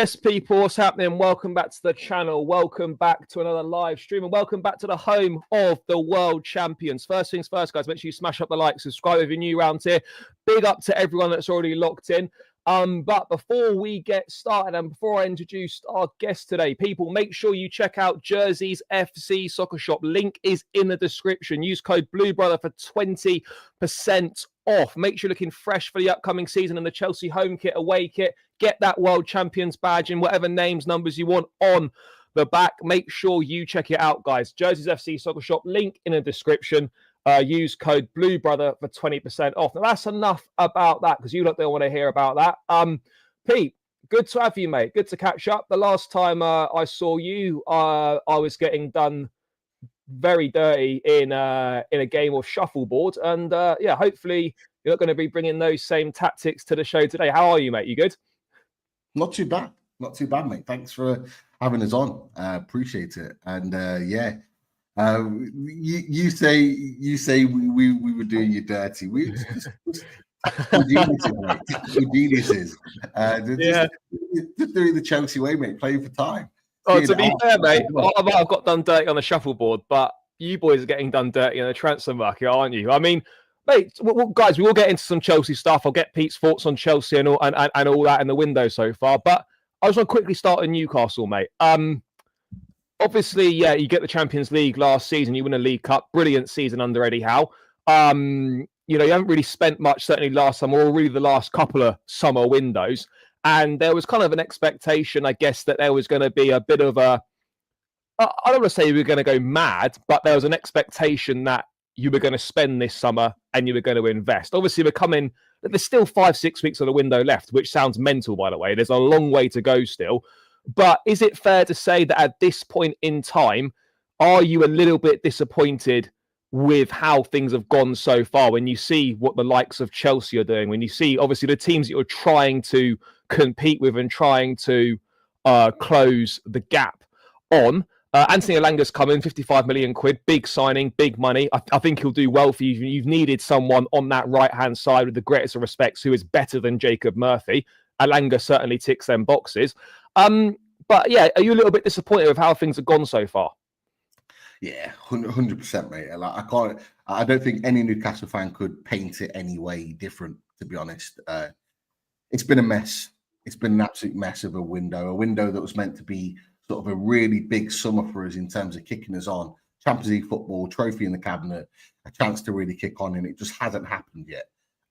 Yes, people, what's happening? Welcome back to the channel. Welcome back to another live stream, and welcome back to the home of the world champions. First things first, guys, make sure you smash up the like, subscribe if you're new around here. Big up to everyone that's already locked in. But before we get started and before I introduce our guest today, people, make sure you check out Jersey's FC Soccer Shop. Link is in the description. Use code BLUEBROTHER for 20% off. Make sure you're looking fresh for the upcoming season in the Chelsea home kit, away kit. Get that World Champions badge and whatever names, numbers you want on the back. Make sure you check it out, guys. Jersey's FC Soccer Shop, link in the description. Use code BLUEBROTHER for 20% off. Now, that's enough about that because you lot don't want to hear about that. Pete, good to have you, mate. Good to catch up. The last time I saw you, I was getting done very dirty in a game of shuffleboard. And yeah, hopefully you're not going to be bringing those same tactics to the show today. How are you, mate? You good? Not too bad, mate. Thanks for having us on. Appreciate it. And yeah, you say we were doing you dirty. We're geniuses, mate. We're geniuses. Just doing the Chelsea way, mate. Playing for time. Oh, to be fair, mate, I might have got done dirty on the shuffleboard, but you boys are getting done dirty in the transfer market, aren't you? I mean, mate, guys, we will get into some Chelsea stuff. I'll get Pete's thoughts on Chelsea and all that in the window so far. But I just want to quickly start in Newcastle, mate. Obviously, yeah, you get the Champions League last season. You win a League Cup. Brilliant season under Eddie Howe. You haven't really spent much, certainly last summer, or really the last couple of summer windows. And there was kind of an expectation, I guess, that there was going to be a bit of a... I don't want to say we were going to go mad, but there was an expectation that you were going to spend this summer and you were going to invest. Obviously, there's still 5-6 weeks of the window left, which sounds mental, by the way. There's a long way to go still. But is it fair to say that at this point in time, are you a little bit disappointed with how things have gone so far when you see what the likes of Chelsea are doing, when you see, obviously, the teams that you're trying to compete with and trying to close the gap on? Anthony Elanga's come in, 55 million quid, big signing, big money. I think he'll do well for you. You've needed someone on that right-hand side with the greatest of respects who is better than Jacob Murphy. Elanga certainly ticks them boxes. But yeah, are you a little bit disappointed with how things have gone so far? Yeah, 100%, mate. Like, I don't think any Newcastle fan could paint it any way different, to be honest. It's been a mess. It's been an absolute mess of a window that was meant to be sort of a really big summer for us in terms of kicking us on. Champions League football, trophy in the cabinet, a chance to really kick on, and it just hasn't happened yet.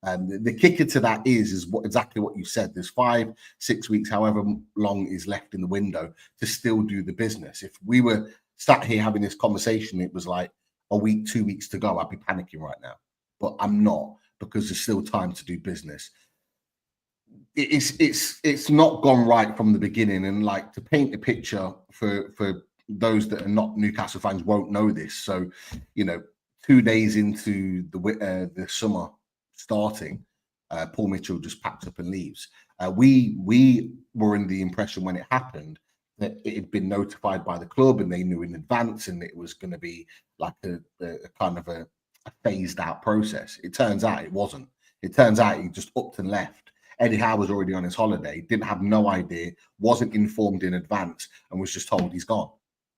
The kicker to that is exactly what you said. There's 5-6 weeks, however long is left in the window, to still do the business. If we were sat here having this conversation, it was like a week, 2 weeks to go, I'd be panicking right now. But I'm not, because there's still time to do business. It's not gone right from the beginning, and like, to paint a picture for those that are not Newcastle fans won't know this. So, 2 days into the summer starting, Paul Mitchell just packs up and leaves. We were in the impression when it happened that it had been notified by the club and they knew in advance, and it was going to be like a kind of a phased out process. It turns out it wasn't. It turns out he just upped and left. Eddie Howe was already on his holiday, didn't have no idea, wasn't informed in advance, and was just told he's gone.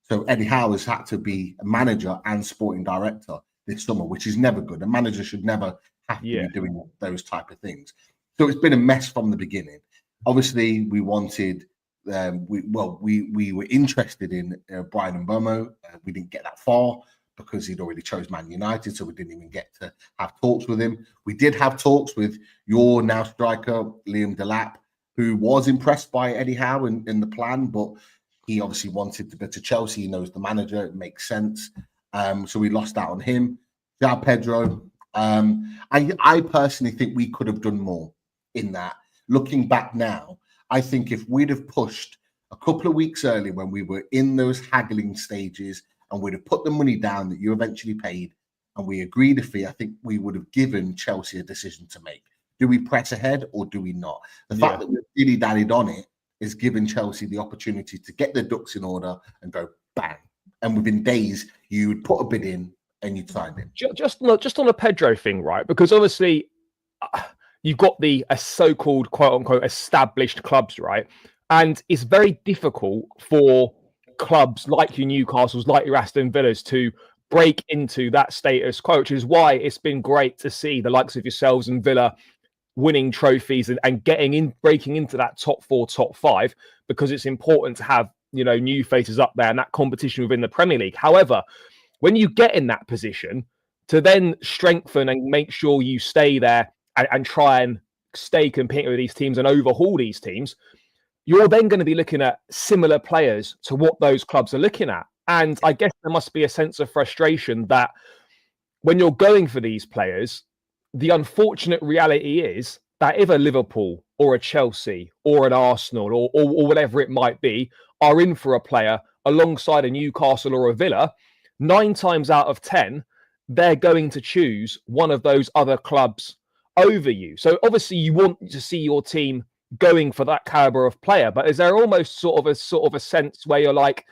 So Eddie Howe has had to be a manager and sporting director this summer, which is never good. A manager should never have to be doing those type of things. So it's been a mess from the beginning. Obviously, we wanted, we were interested in Brian Mbeumo. We didn't get that far because he'd already chose Man United, so we didn't even get to have talks with him. We did have talks with your now striker, Liam Delap, who was impressed by Eddie Howe in the plan, but he obviously wanted to go to Chelsea. He knows the manager. It makes sense. So we lost out on him. João Pedro. I personally think we could have done more in that. Looking back now, I think if we'd have pushed a couple of weeks earlier when we were in those haggling stages, and we'd have put the money down that you eventually paid, and we agreed a fee, I think we would have given Chelsea a decision to make. Do we press ahead or do we not? The fact that we've dilly-dallied on it is giving Chelsea the opportunity to get their ducks in order and go bang. And within days, you would put a bid in and you'd sign it. Just on a Pedro thing, right? Because obviously you've got the so-called quote-unquote established clubs, right? And it's very difficult for clubs like your Newcastles, like your Aston Villas to break into that status quo, which is why it's been great to see the likes of yourselves and Villa winning trophies and breaking into that top 4, top 5, because it's important to have, new faces up there and that competition within the Premier League. However, when you get in that position, to then strengthen and make sure you stay there and try and stay competing with these teams and overhaul these teams, you're then going to be looking at similar players to what those clubs are looking at. And I guess there must be a sense of frustration that when you're going for these players, the unfortunate reality is that if a Liverpool or a Chelsea or an Arsenal or whatever it might be are in for a player alongside a Newcastle or a Villa, 9 times out of 10, they're going to choose one of those other clubs over you. So obviously you want to see your team going for that caliber of player, but is there almost sort of a sense where you're like,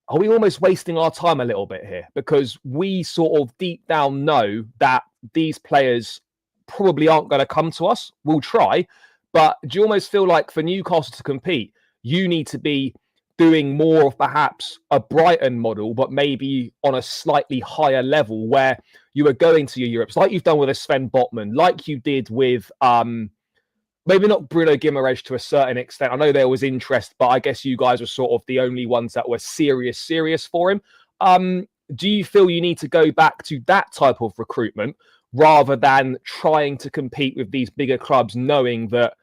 are we almost wasting our time a little bit here? Because we sort of deep down know that these players probably aren't going to come to us. We'll try, but do you almost feel like for Newcastle to compete, you need to be doing more of perhaps a Brighton model, but maybe on a slightly higher level where you are going to your Europes, like you've done with a Sven Botman, like you did with maybe not Bruno Guimaraes to a certain extent. I know there was interest, but I guess you guys were sort of the only ones that were serious for him. Do you feel you need to go back to that type of recruitment rather than trying to compete with these bigger clubs, knowing that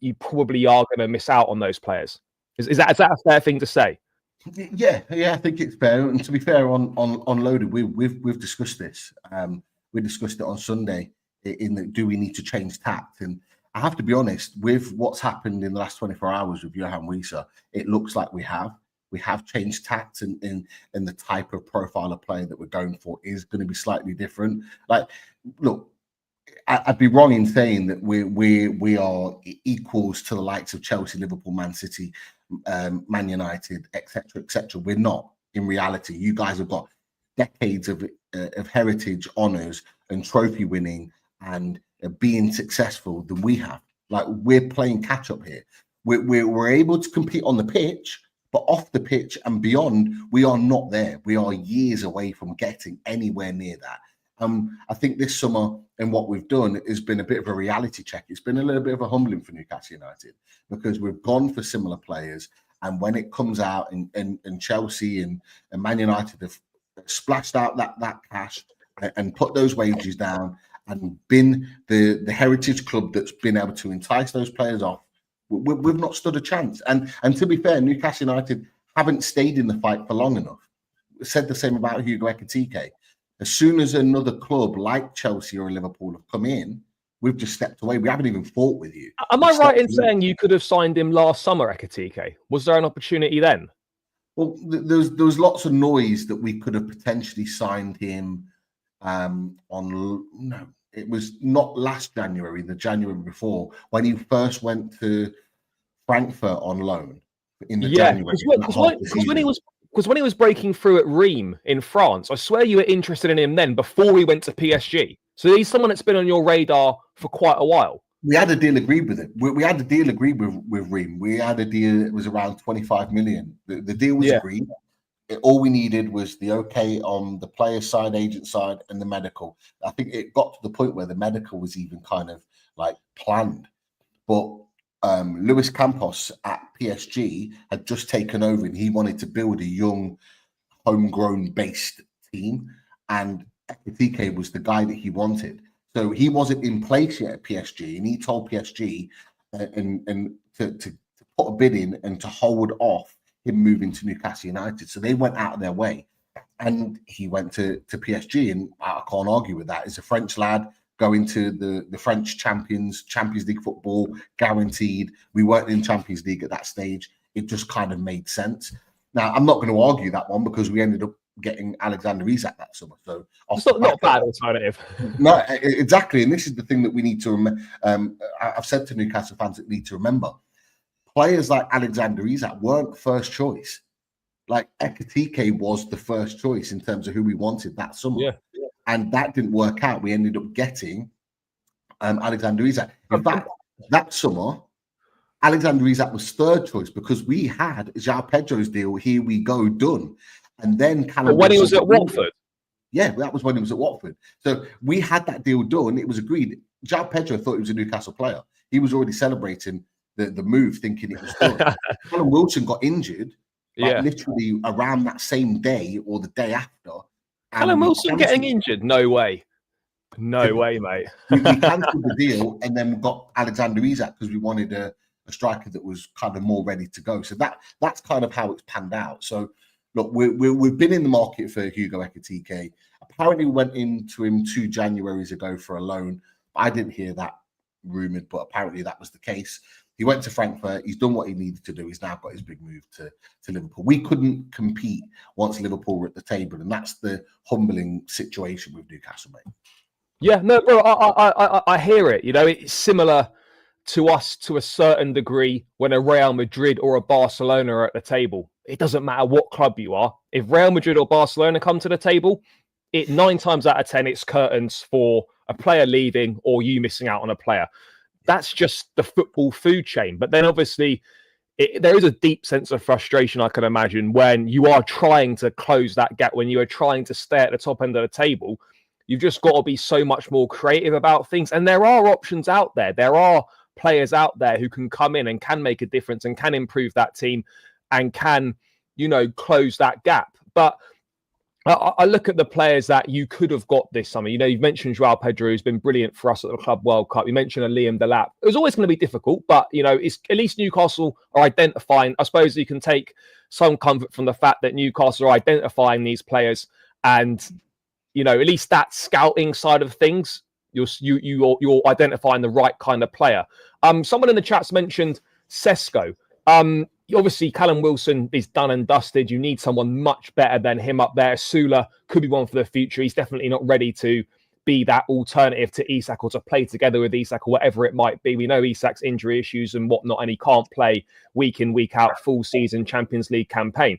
you probably are going to miss out on those players? Is that a fair thing to say? Yeah, I think it's fair. And to be fair, on Loaded, we've discussed this. We discussed it on Sunday. Do we need to change tact? And I have to be honest, with what's happened in the last 24 hours with Johan Wieser, it looks like we have changed tact, and the type of profile of player that we're going for is going to be slightly different. Like, look, I'd be wrong in saying that we are equals to the likes of Chelsea, Liverpool, Man City, Man United, etc. We're not. In reality, you guys have got decades of heritage, honours, and trophy winning, and being successful than we have. Like, we're playing catch up here. We're able to compete on the pitch, but off the pitch and beyond, we are not there. We are years away from getting anywhere near that. I think this summer and what we've done has been a bit of a reality check. It's been a little bit of a humbling for Newcastle United, because we've gone for similar players, and when it comes out and Chelsea and Man United have splashed out that cash and put those wages down and been the heritage club that's been able to entice those players off, we've not stood a chance. And to be fair, Newcastle United haven't stayed in the fight for long enough. Said the same about Hugo Ekitike. As soon as another club like Chelsea or Liverpool have come in, we've just stepped away. We haven't even fought with you. Am I right in saying you could have signed him last summer, Ekitike? Was there an opportunity then? Well, there was lots of noise that we could have potentially signed him it was not last January, the January before, when he first went to Frankfurt on loan in the January. Because when he was breaking through at Reims in France, I swear you were interested in him then before we went to PSG. So he's someone that's been on your radar for quite a while. We had a deal agreed with it. We had a deal agreed with Reims. We had a deal that was around 25 million. The deal was agreed. All we needed was the okay on the player side, agent side, and the medical. I think it got to the point where the medical was even kind of like planned. But Luis Campos at PSG had just taken over, and he wanted to build a young, homegrown based team. And Ekitike was the guy that he wanted. So he wasn't in place yet at PSG, and he told PSG and to put a bid in and to hold off him moving to Newcastle United. So they went out of their way, and he went to PSG, and I can't argue with that. He's a French lad going to the French Champions League football, guaranteed. We weren't in Champions League at that stage. It just kind of made sense. Now, I'm not going to argue that one, because we ended up getting Alexander Isak that summer. So it's not a bad alternative. No, exactly. And this is the thing that we need to remember. I've said to Newcastle fans that need to remember, players like Alexander Isak weren't first choice. Like, Ekitike was the first choice in terms of who we wanted that summer. Yeah. And that didn't work out. We ended up getting Alexander Isak. In fact, that summer, Alexander Isak was third choice because we had João Pedro's deal, here we go, done. And then Callum when he was Wilson at Watford. Yeah, that was when he was at Watford. So we had that deal done. It was agreed. João Pedro thought he was a Newcastle player. He was already celebrating the move, thinking it was done. Callum Wilson got injured, like literally around that same day or the day after. Callum Wilson getting injured? No way. No way, mate. we cancelled the deal and then we got Alexander Isak because we wanted a striker that was kind of more ready to go. So that's kind of how it's panned out. So look, we've been in the market for Hugo Ekitike. Apparently, we went into him 2 Januaries ago for a loan. I didn't hear that rumoured, but apparently that was the case. He went to Frankfurt. He's done what he needed to do. He's now got his big move to Liverpool. We couldn't compete once Liverpool were at the table, and that's the humbling situation with Newcastle, mate. Yeah, no, bro, I hear it. You know, it's similar to us to a certain degree when a Real Madrid or a Barcelona are at the table. It doesn't matter what club you are. If Real Madrid or Barcelona come to the table, 9 times out of 10, it's curtains for a player leaving or you missing out on a player. That's just the football food chain. But then obviously there is a deep sense of frustration, I can imagine, when you are trying to close that gap, when you are trying to stay at the top end of the table. You've just got to be so much more creative about things. And there are options out there. There are players out there who can come in and can make a difference and can improve that team and can, close that gap. But I look at the players that you could have got this summer. You've mentioned João Pedro, who's been brilliant for us at the Club World Cup. You mentioned a Liam Delap. It was always going to be difficult, but, it's at least Newcastle are identifying. I suppose you can take some comfort from the fact that Newcastle are identifying these players and, at least that scouting side of things, you're identifying the right kind of player. Someone in the chat's mentioned Sesko. Obviously, Callum Wilson is done and dusted. You need someone much better than him up there. Sula could be one for the future. He's definitely not ready to be that alternative to Isak or to play together with Isak or whatever it might be. We know Isak's injury issues and whatnot, and he can't play week in, week out, full season Champions League campaign.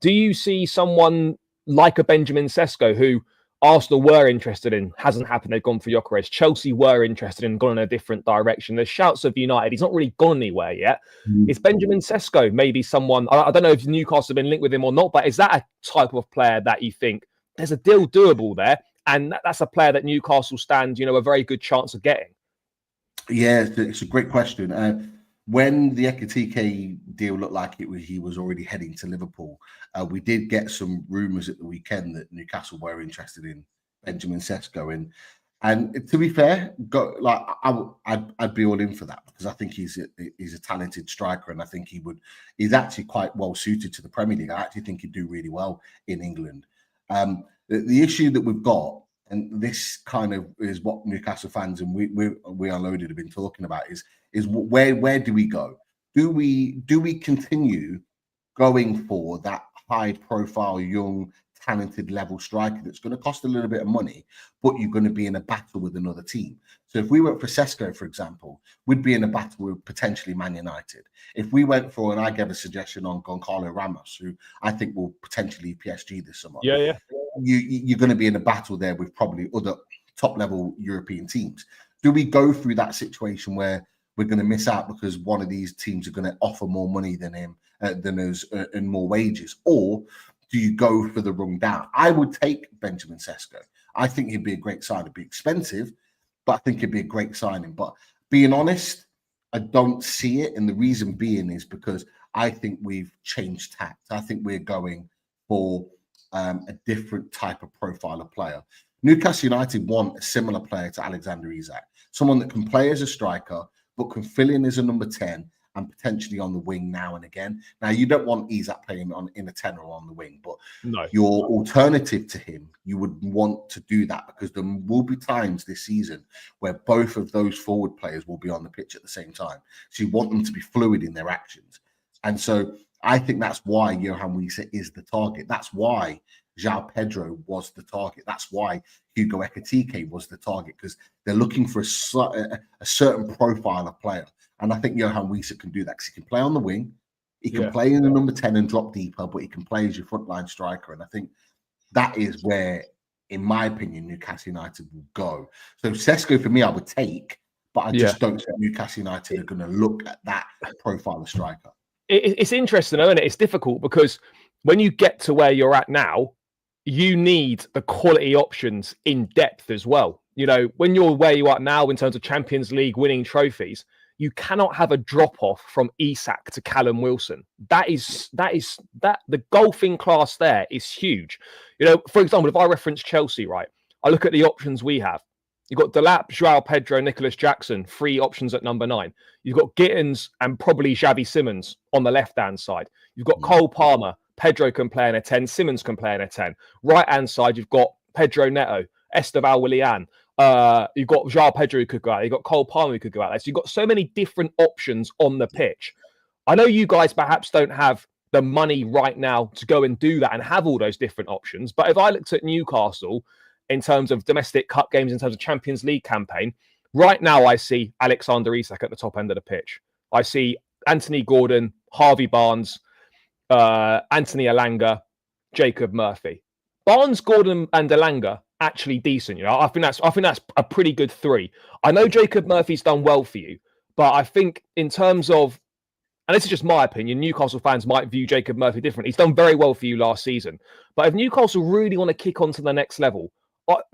Do you see someone like a Benjamin Sesko who Arsenal were interested in, hasn't happened, they've gone for Gyökeres. Chelsea were interested in, gone in a different direction. There's shouts of United, he's not really gone anywhere yet. Is Benjamin Sesko maybe someone, I don't know if Newcastle have been linked with him or not, but is that a type of player that you think there's a deal doable there? And that's a player that Newcastle stand, a very good chance of getting? Yeah, it's a great question. When the Ekitike deal looked like he was already heading to Liverpool, we did get some rumours at the weekend that Newcastle were interested in Benjamin Sesko, and to be fair, I'd be all in for that because I think he's a talented striker, and I think he's actually quite well suited to the Premier League. I actually think he'd do really well in England. The issue that we've got, and this kind of is what Newcastle fans and we Unloaded have been talking about, is where do we go? Do we continue going for that high profile, young, talented level striker that's going to cost a little bit of money, but you're going to be in a battle with another team? So if we went for Sesko, for example, we'd be in a battle with potentially Man United. If we went for, and I gave a suggestion on Goncalo Ramos, who I think will potentially leave PSG this summer. Yeah. You're going to be in a battle there with probably other top level European teams. Do we go through that situation where we're going to miss out because one of these teams are going to offer more money than us and more wages? Or do you go for the rung down? I would take Benjamin Sesko. I think he'd be a great sign. It'd be expensive, but I think it'd be a great signing. But being honest, I don't see it. And the reason being is because I think we've changed tact. I think we're going for a different type of profile of player. Newcastle United want a similar player to Alexander Isak, someone that can play as a striker, but can fill in as a number 10 and potentially on the wing now and again. Now, you don't want Isak playing in a 10 or on the wing, but no. Your alternative to him, you would want to do that because there will be times this season where both of those forward players will be on the pitch at the same time. So you want them to be fluid in their actions. And so I think that's why Johan Wiese is the target. That's why João Pedro was the target. That's why Hugo Ekitike was the target, because they're looking for a certain profile of player. And I think Johan Wiese can do that because he can play on the wing. He can play in the number 10 and drop deeper, but he can play as your frontline striker. And I think that is where, in my opinion, Newcastle United will go. So Sesko, for me, I would take, But I just don't think Newcastle United are going to look at that profile of striker. It's interesting, though, isn't it? It's difficult because when you get to where you're at now, you need the quality options in depth as well. You know, when you're where you are now in terms of Champions League winning trophies, you cannot have a drop off from Isak to Callum Wilson. The golfing class there is huge. You know, for example, if I reference Chelsea, right, I look at the options we have. You've got Delap, Joao Pedro, Nicholas Jackson, 3 options at number 9. You've got Gittins and probably Xavi Simons on the left-hand side. You've got Cole Palmer. Pedro can play in a 10. Simons can play in a 10. Right-hand side, you've got Pedro Neto, Esteval Willian. You've got Joao Pedro who could go out. You've got Cole Palmer who could go out there. So you've got so many different options on the pitch. I know you guys perhaps don't have the money right now to go and do that and have all those different options. But if I looked at Newcastle in terms of domestic cup games, in terms of Champions League campaign, right now I see Alexander Isak at the top end of the pitch. I see Anthony Gordon, Harvey Barnes, Anthony Elanga, Jacob Murphy. Barnes, Gordon, and Elanga actually decent. You know, I think that's a pretty good 3. I know Jacob Murphy's done well for you, but I think in terms of, and this is just my opinion, Newcastle fans might view Jacob Murphy differently. He's done very well for you last season, but if Newcastle really want to kick on to the next level,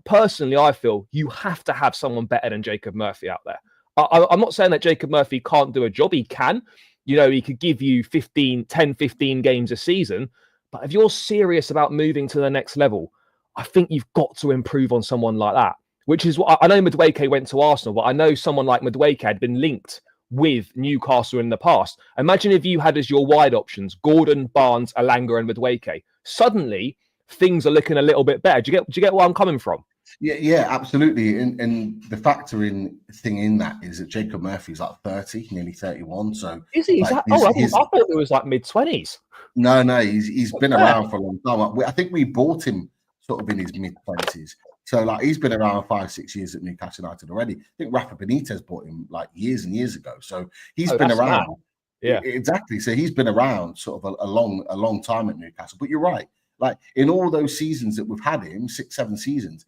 personally, I feel you have to have someone better than Jacob Murphy out there. I'm not saying that Jacob Murphy can't do a job. He can. You know, he could give you 10, 15 games a season. But if you're serious about moving to the next level, I think you've got to improve on someone like that, which is what I know Madueke went to Arsenal, but I know someone like Madueke had been linked with Newcastle in the past. Imagine if you had as your wide options Gordon, Barnes, Elanga, and Madueke. Suddenly, things are looking a little bit better. Do you get where I'm coming from? Yeah, absolutely. And the factoring thing in that is that Jacob Murphy's like 30, nearly 31. So is he? I thought it was like mid-20s. No, he's been around for a long time. I think we bought him sort of in his mid-20s. So like he's been around 5-6 years at Newcastle United already. I think Rafa Benitez bought him like years and years ago. So he's been around. Mad. Yeah, exactly. So he's been around sort of a long time at Newcastle. But you're right. Like in all those seasons that we've had him, 6-7 seasons,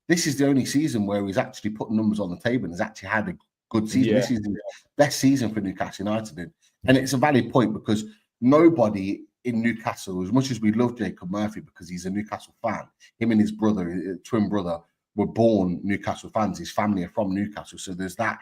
this is the only season where he's actually put numbers on the table and has actually had a good season. This is the best season for Newcastle United. And it's a valid point because nobody in Newcastle, as much as we love Jacob Murphy because he's a Newcastle fan, him and his brother, his twin brother, were born Newcastle fans. His family are from Newcastle. So there's that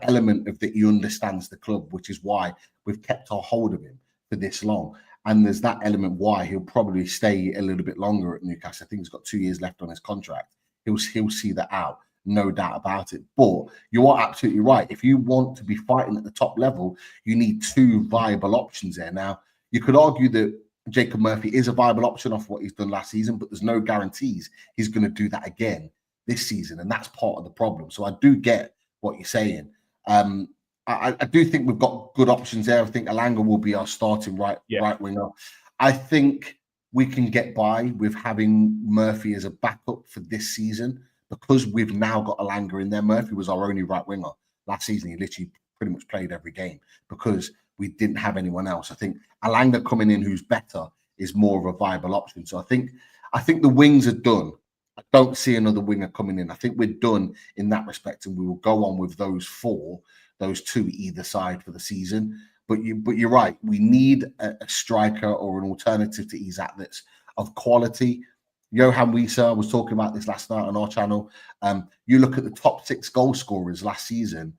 element of that he understands the club, which is why we've kept our hold of him for this long. And there's that element why he'll probably stay a little bit longer at Newcastle. I think he's got 2 years left on his contract. He'll see that out, no doubt about it. But you are absolutely right. If you want to be fighting at the top level, you need 2 viable options there. Now, you could argue that Jacob Murphy is a viable option off what he's done last season, but there's no guarantees he's going to do that again this season. And that's part of the problem. So I do get what you're saying. I do think we've got good options there. I think Elanga will be our starting right winger. I think we can get by with having Murphy as a backup for this season because we've now got Elanga in there. Murphy was our only right winger last season. He literally pretty much played every game because we didn't have anyone else. I think Elanga coming in who's better is more of a viable option. So I think the wings are done. I don't see another winger coming in. I think we're done in that respect, and we will go on with those 2 either side for the season. But you're right. We need a striker or an alternative to Isak that's of quality. Johan Wieser was talking about this last night on our channel. You look at the top 6 goal scorers last season.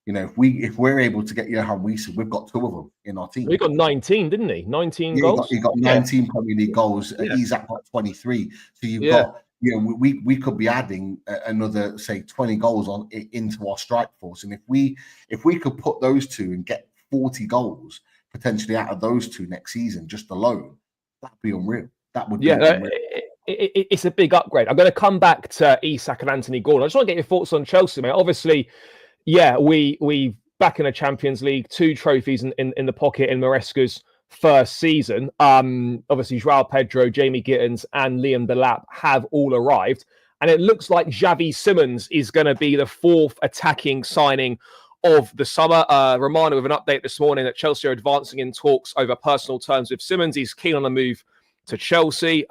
You know, if we're able to get Johan Wieser, we've got 2 of them in our team. He got 19, didn't he? 19 goals. He got 19 Premier League goals. Isak got 23. So you've got, you know, we could be adding another, say, 20 goals into our strike force. And if we could put those 2 and get 40 goals potentially out of those 2 next season, just alone, that'd be unreal. That would be unreal. It's a big upgrade. I'm going to come back to Isak and Anthony Gordon. I just want to get your thoughts on Chelsea, mate. Obviously, we back in the Champions League, 2 trophies in the pocket in Maresca's first season. Obviously, Joao Pedro, Jamie Gittins, and Liam Delap have all arrived. And it looks like Xavi Simons is going to be the 4th attacking signing of the summer. Romano with an update this morning that Chelsea are advancing in talks over personal terms with Simons. He's keen on a move to Chelsea.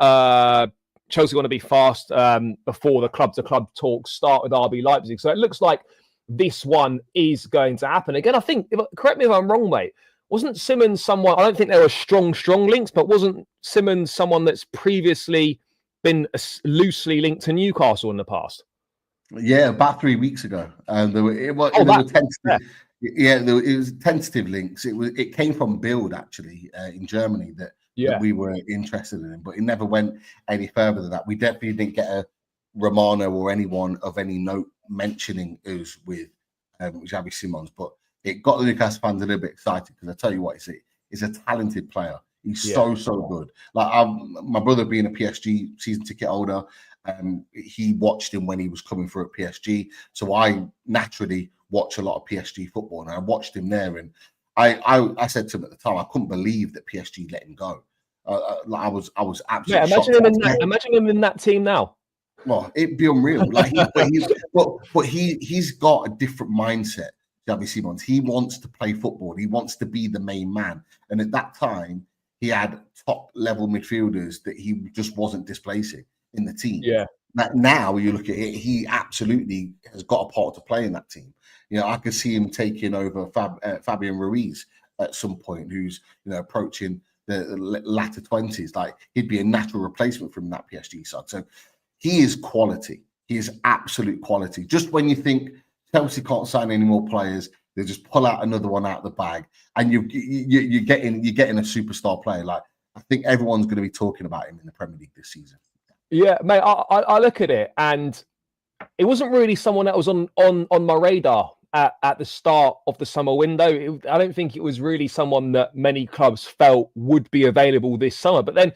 Chelsea want to be fast before the club-to-club talks start with RB Leipzig. So it looks like this one is going to happen. Again, I think, correct me if I'm wrong, mate, wasn't Simmons someone, I don't think there were strong links, but wasn't Simmons someone that's previously been loosely linked to Newcastle in the past? Yeah, about 3 weeks ago. And there were tentative, it was tentative links. It came from Bild, actually, in Germany, that we were interested in, but it never went any further than that. We definitely didn't get a Romano or anyone of any note mentioning us with Xavi Simons, but it got the Newcastle fans a little bit excited, because I tell you what, he's a talented player. He's so good. Like, my brother being a PSG season ticket holder, he watched him when he was coming through at PSG, so I naturally watch a lot of PSG football, and I watched him there, and I said to him at the time, I couldn't believe that PSG let him go. I was absolutely shocked. Imagine him in that team now. Well, it'd be unreal. Like, but he's got a different mindset. Xavi Simons. He wants to play football. He wants to be the main man. And at that time, he had top level midfielders that he just wasn't displacing in the team. Yeah. Now you look at it, he absolutely has got a part to play in that team. You know, I could see him taking over Fabian Ruiz at some point, who's, you know, approaching the latter 20s. Like, he'd be a natural replacement from that PSG side. So he is quality. He is absolute quality. Just when you think Chelsea can't sign any more players, they just pull out another one out of the bag, and you're getting a superstar player. Like, I think everyone's going to be talking about him in the Premier League this season. Yeah, mate. I look at it, and it wasn't really someone that was on my radar at the start of the summer window. I don't think it was really someone that many clubs felt would be available this summer. But then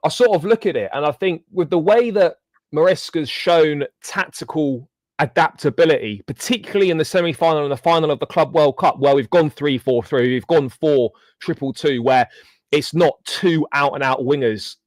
I sort of look at it, and I think with the way that Maresca's shown tactical adaptability, particularly in the semi-final and the final of the Club World Cup, where we've gone 3-4-3, we've gone 4-2-2-2, where it's not two out-and-out wingers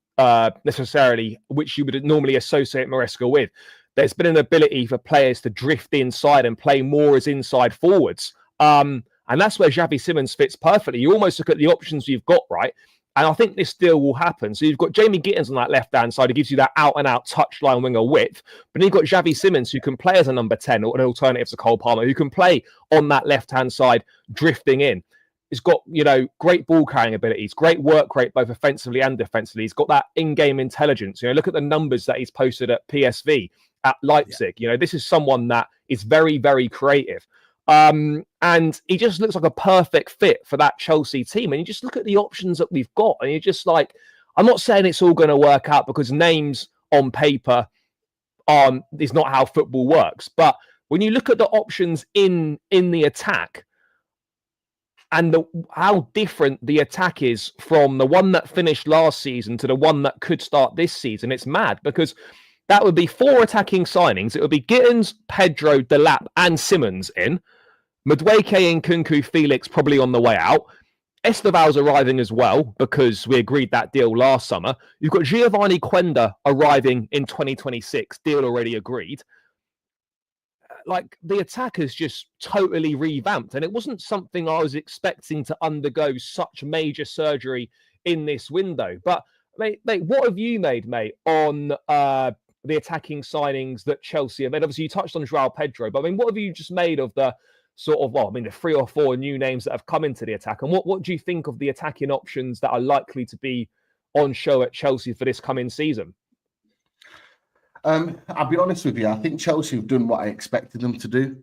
necessarily, which you would normally associate Maresca with. There's been an ability for players to drift inside and play more as inside forwards. And that's where Xavi Simons fits perfectly. You almost look at the options you've got, right? And I think this deal will happen. So you've got Jamie Gittins on that left-hand side, who gives you that out-and-out touchline winger width. But then you've got Xavi Simons, who can play as a number 10 or an alternative to Cole Palmer, who can play on that left-hand side, drifting in. He's got, you know, great ball-carrying abilities, great work rate, both offensively and defensively. He's got that in-game intelligence. You know, look at the numbers that he's posted at PSV, at Leipzig. You know, this is someone that is very, very creative. And he just looks like a perfect fit for that Chelsea team. And you just look at the options that we've got, and you're just like, I'm not saying it's all going to work out, because names on paper is not how football works. But when you look at the options in the attack, and how different the attack is from the one that finished last season to the one that could start this season, it's mad, because that would be 4 attacking signings. It would be Gittins, Pedro, Delap, and Simmons in. Madueke and Nkunku Felix probably on the way out. Esteval's arriving as well, because we agreed that deal last summer. You've got Giovanni Quenda arriving in 2026, deal already agreed. Like, the attack has just totally revamped, and it wasn't something I was expecting to undergo such major surgery in this window. But mate, what have you made, mate, on the attacking signings that Chelsea have made? Obviously, you touched on João Pedro, but I mean, what have you just made of the sort of, well, I mean, the 3 or 4 new names that have come into the attack, and what do you think of the attacking options that are likely to be on show at Chelsea for this coming season? I'll be honest with you. I think Chelsea have done what I expected them to do.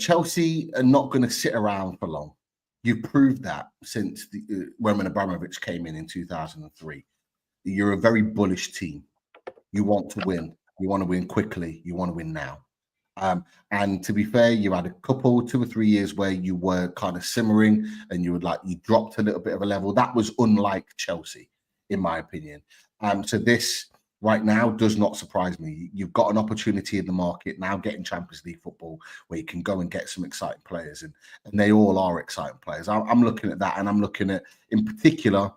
Chelsea are not going to sit around for long. You've proved that since Roman Abramovich came in 2003. You're a very bullish team. You want to win. You want to win quickly. You want to win now. And to be fair, you had a couple, 2 or 3 years where you were kind of simmering, and you dropped a little bit of a level. That was unlike Chelsea, in my opinion. So this right now does not surprise me. You've got an opportunity in the market now, getting Champions League football, where you can go and get some exciting players, and they all are exciting players. I'm looking at that, and I'm looking at, in particular,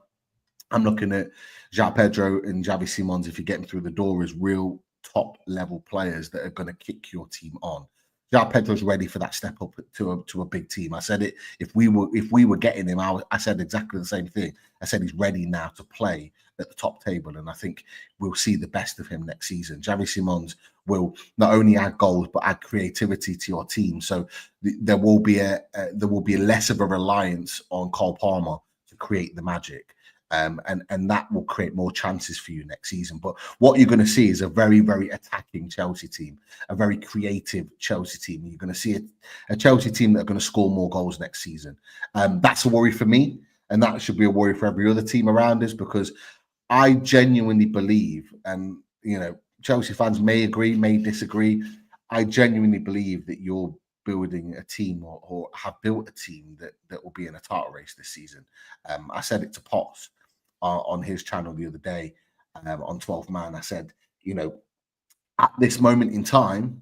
I'm looking at João Pedro and Xavi Simons, if you get them through the door, as real top level players that are going to kick your team on. João Pedro's ready for that step up to a big team. I said it, if we were getting him, I said exactly the same thing. I said he's ready now to play at the top table. And I think we'll see the best of him next season. Xavi Simons will not only add goals but add creativity to your team. So there will be less of a reliance on Cole Palmer to create the magic. And that will create more chances for you next season. But what you're going to see is a very, very attacking Chelsea team, a very creative Chelsea team. You're going to see a Chelsea team that are going to score more goals next season. That's a worry for me, and that should be a worry for every other team around us, because I genuinely believe, and Chelsea fans may agree, may disagree, I genuinely believe that you're building a team or have built a team that will be in a title race this season. I said it to Potts on his channel the other day on 12th Man. I said, at this moment in time,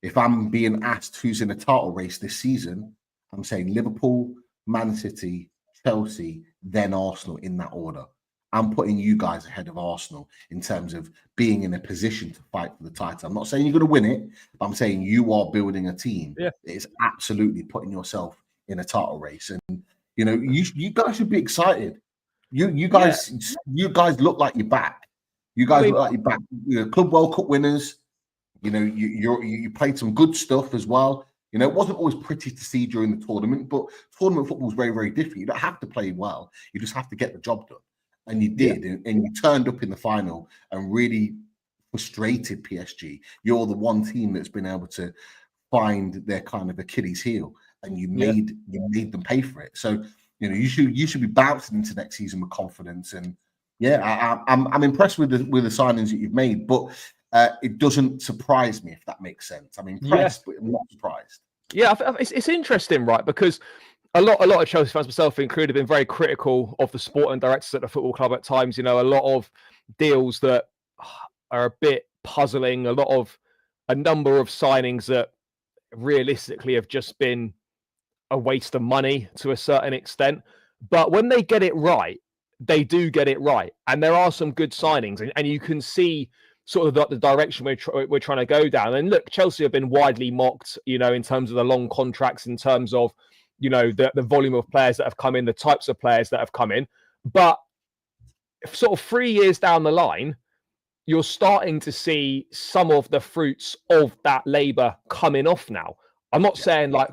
if I'm being asked who's in a title race this season, I'm saying Liverpool, Man City, Chelsea, then Arsenal in that order. I'm putting you guys ahead of Arsenal in terms of being in a position to fight for the title. I'm not saying you're going to win it, but I'm saying you are building a team that is absolutely putting yourself in a title race. And, you guys should be excited. You guys look like you're back. You guys look like you're back. Club World Cup winners. You played some good stuff as well. It wasn't always pretty to see during the tournament, but tournament football is very, very different. You don't have to play well. You just have to get the job done. And you did, and you turned up in the final and really frustrated PSG. You're the one team that's been able to find their kind of Achilles heel, and you made them pay for it. So you should be bouncing into next season with confidence. And I'm impressed with the signings that you've made, but it doesn't surprise me, if that makes sense. I'm impressed, but I'm not surprised. Yeah, it's interesting, right? Because a lot of Chelsea fans, myself included, have been very critical of the sporting directors at the football club at times. A lot of deals that are a bit puzzling, a number of signings that realistically have just been a waste of money to a certain extent. But when they get it right, they do get it right. And there are some good signings, and you can see sort of the direction we're trying to go down. And look, Chelsea have been widely mocked, in terms of the long contracts, in terms of the volume of players that have come in, the types of players that have come in. But sort of 3 years down the line, you're starting to see some of the fruits of that labour coming off now. I'm not saying like,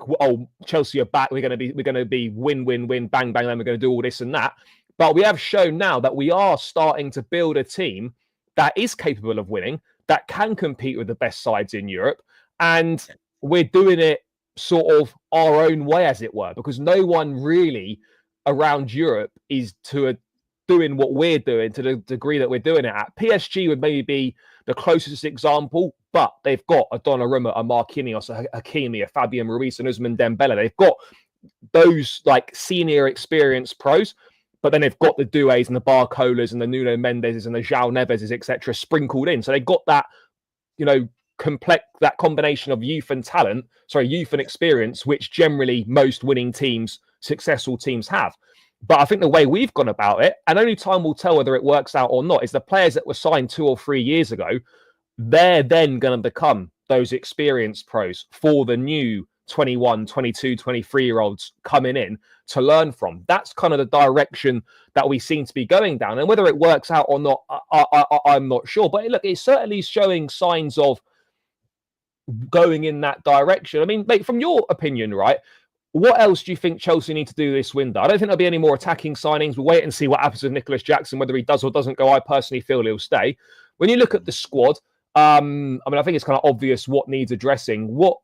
Chelsea are back, we're going to be win, bang, bang, then we're going to do all this and that. But we have shown now that we are starting to build a team that is capable of winning, that can compete with the best sides in Europe. And we're doing it sort of our own way, as it were, because no one really around Europe is doing what we're doing to the degree that we're doing it at. PSG would maybe be the closest example, but they've got a Donnarumma, a Marquinhos, a Hakimi, a Fabian Ruiz, and Ousmane Dembele. They've got those like senior experienced pros, but then they've got the Doués and the Barcolas and the Nuno Mendes and the João Neves, etc., sprinkled in. So they've got that, that combination of youth and experience, which generally most winning teams, successful teams have. But I think the way we've gone about it, and only time will tell whether it works out or not, is the players that were signed 2 or 3 years ago, they're then going to become those experienced pros for the new 21, 22, 23-year-olds coming in to learn from. That's kind of the direction that we seem to be going down. And whether it works out or not, I'm not sure. But look, it's certainly showing signs of going in that direction. I mean, mate, from your opinion, right, what else do you think Chelsea need to do this window? I don't think there'll be any more attacking signings. We'll wait and see what happens with Nicholas Jackson, whether he does or doesn't go. I personally feel he'll stay. When you look at the squad, I think it's kind of obvious what needs addressing. What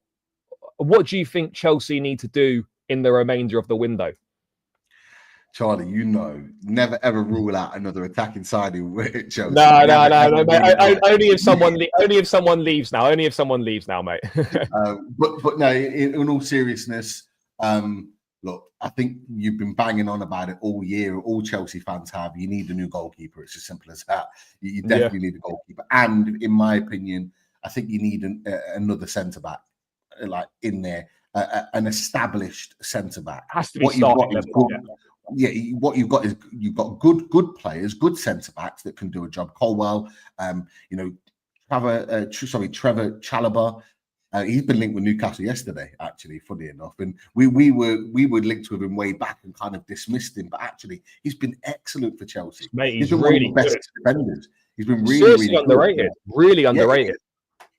do you think Chelsea need to do in the remainder of the window? Charlie, never ever rule out another attacking signing with Chelsea. No, mate. Only if someone leaves now. Only if someone leaves now, mate. But no, in all seriousness, look, I think you've been banging on about it all year. All Chelsea fans have. You need a new goalkeeper. It's as simple as that. You definitely need a goalkeeper. And in my opinion, I think you need another centre back, like in there, an established centre back. Has to be starting. What you've got is you've got good players, good centre backs that can do a job. Colwell, Trevor Chalobah, He's been linked with Newcastle yesterday, actually, funny enough. And we were linked with him way back and kind of dismissed him. But actually, he's been excellent for Chelsea. Mate, he's he's been really one of the best good. defenders. He's been really, Seriously really underrated. good. Really underrated.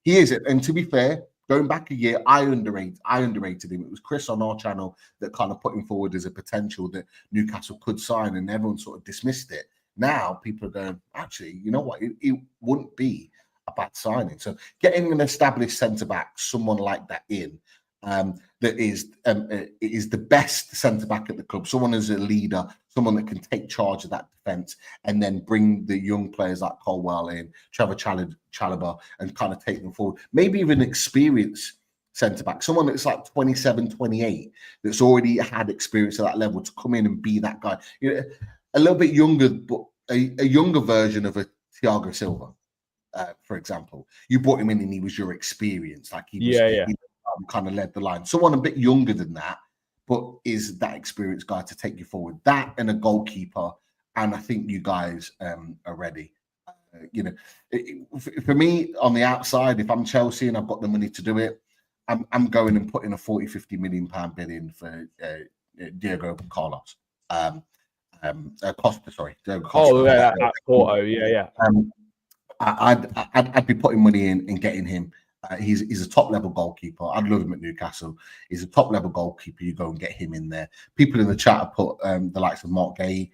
He is. And to be fair, going back a year, I underrated him. It was Chris on our channel that kind of put him forward as a potential that Newcastle could sign, and everyone sort of dismissed it. Now people are going, actually, you know what? It wouldn't be a bad signing. So getting an established centre-back, someone like that in, that is the best centre-back at the club, someone as a leader, someone that can take charge of that defence and then bring the young players like Colwell in, Trevor Chalobah, and kind of take them forward. Maybe even experienced centre-back, someone that's like 27, 28, that's already had experience at that level to come in and be that guy. You know, a little bit younger, but a younger version of a Thiago Silva. For example, you brought him in and he was your experience, like he kind of led the line. Someone a bit younger than that, but is that experienced guy to take you forward. That and a goalkeeper, and I think you guys are ready. For me on the outside, if I'm Chelsea and I've got the money to do it, I'm going and putting a 40-50 million pound bid in for Diego Carlos. Costa, sorry. Diego Costa. Oh, yeah, at Porto, yeah. I'd be putting money in and getting him. He's a top level goalkeeper. I'd love him at Newcastle. He's a top level goalkeeper. You go and get him in there. People in the chat have put the likes of Mark Gay,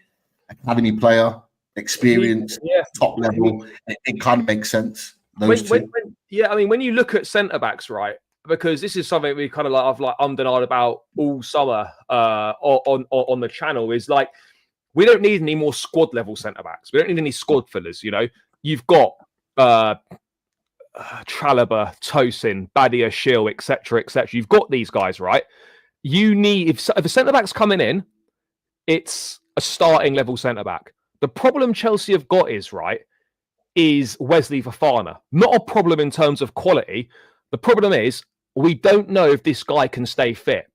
academy player, experience, top level. It kind of makes sense. When you look at centre backs, right? Because this is something we kind of I've undenied about all summer on the channel, is like we don't need any more squad level centre backs. We don't need any squad fillers. You know, you've got Chalobah, Tosin, Badia, Shiel, etc. You've got these guys, right? You need, if a centre back's coming in, it's a starting level centre back. The problem Chelsea have got is Wesley Fofana. Not a problem in terms of quality. The problem is we don't know if this guy can stay fit.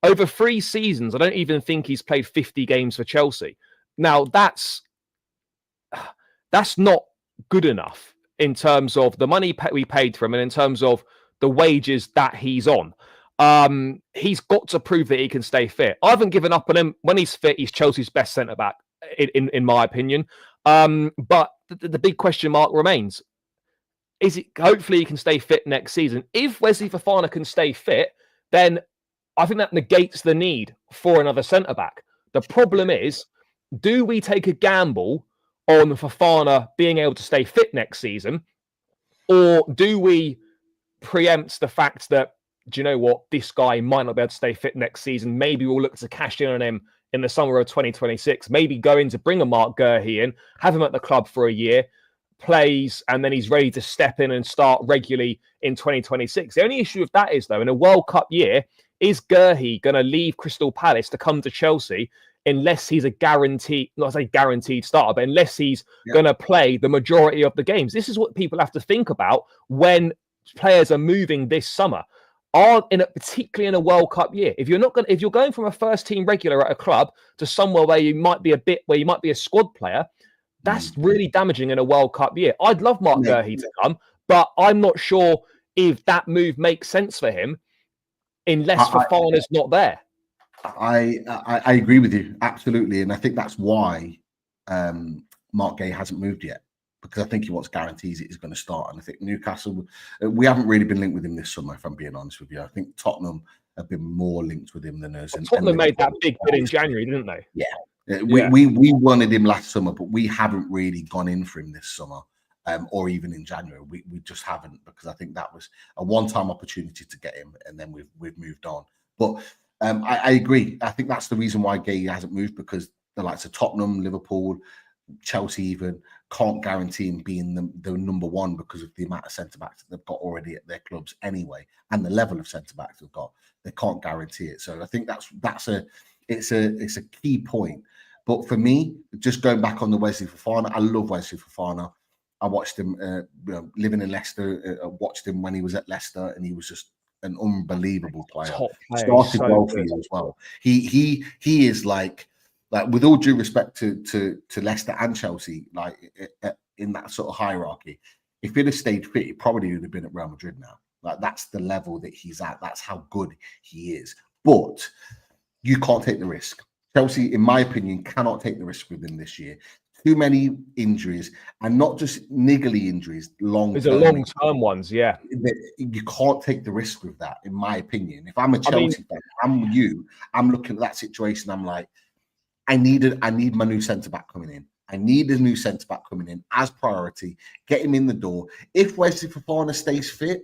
Over 3 seasons, I don't even think he's played 50 games for Chelsea. Now, that's not good enough in terms of the money we paid for him and in terms of the wages that he's on. He's got to prove that he can stay fit. I haven't given up on him. When he's fit, he's Chelsea's best centre-back, in my opinion. But the big question mark remains. Hopefully he can stay fit next season. If Wesley Fofana can stay fit, then I think that negates the need for another centre-back. The problem is, do we take a gamble on Fofana being able to stay fit next season? Or do we preempt the fact that, do you know what, this guy might not be able to stay fit next season? Maybe we'll look to cash in on him in the summer of 2026. Maybe go in to bring a Mark Guehi in, have him at the club for a year, plays, and then he's ready to step in and start regularly in 2026. The only issue with that is, though, in a World Cup year, is Guehi going to leave Crystal Palace to come to Chelsea unless he's a guaranteed, not say guaranteed starter, but unless he's going to play the majority of the games? This is what people have to think about when players are moving this summer. Particularly in a World Cup year, if you're going from a first team regular at a club to somewhere where you might be a squad player, that's really damaging in a World Cup year. I'd love Mark Guehi to come, but I'm not sure if that move makes sense for him unless Fofana's not there. I agree with you absolutely, and I think that's why Mark Gay hasn't moved yet, because I think he wants guarantees that he's going to start. And I think Newcastle, we haven't really been linked with him this summer, if I'm being honest with you. I think Tottenham have been more linked with him than us. Tottenham made that big bid in January, didn't they? Yeah. We wanted him last summer, but we haven't really gone in for him this summer, or even in January. We just haven't, because I think that was a one-time opportunity to get him, and then we've moved on. But I agree. I think that's the reason why Gay hasn't moved, because the likes of Tottenham, Liverpool, Chelsea even can't guarantee him being the number one because of the amount of centre-backs that they've got already at their clubs anyway, and the level of centre-backs they've got. They can't guarantee it. So I think it's a key point. But for me, just going back on the Wesley Fofana, I love Wesley Fofana. I watched him living in Leicester. I watched him when he was at Leicester, and he was just an unbelievable player. Top player. Started well for you as well. He is like with all due respect to Leicester and Chelsea, like in that sort of hierarchy, if he'd have stayed fit, he probably would have been at Real Madrid now. Like that's the level that he's at. That's how good he is. But you can't take the risk. Chelsea, in my opinion, cannot take the risk with him this year. Too many injuries, and not just niggly injuries, These are long-term ones, yeah. You can't take the risk with that, in my opinion. If I'm a Chelsea fan, I'm you, I'm looking at that situation, I'm like, I need my new centre-back coming in. I need a new centre-back coming in as priority. Get him in the door. If Wesley Fofana stays fit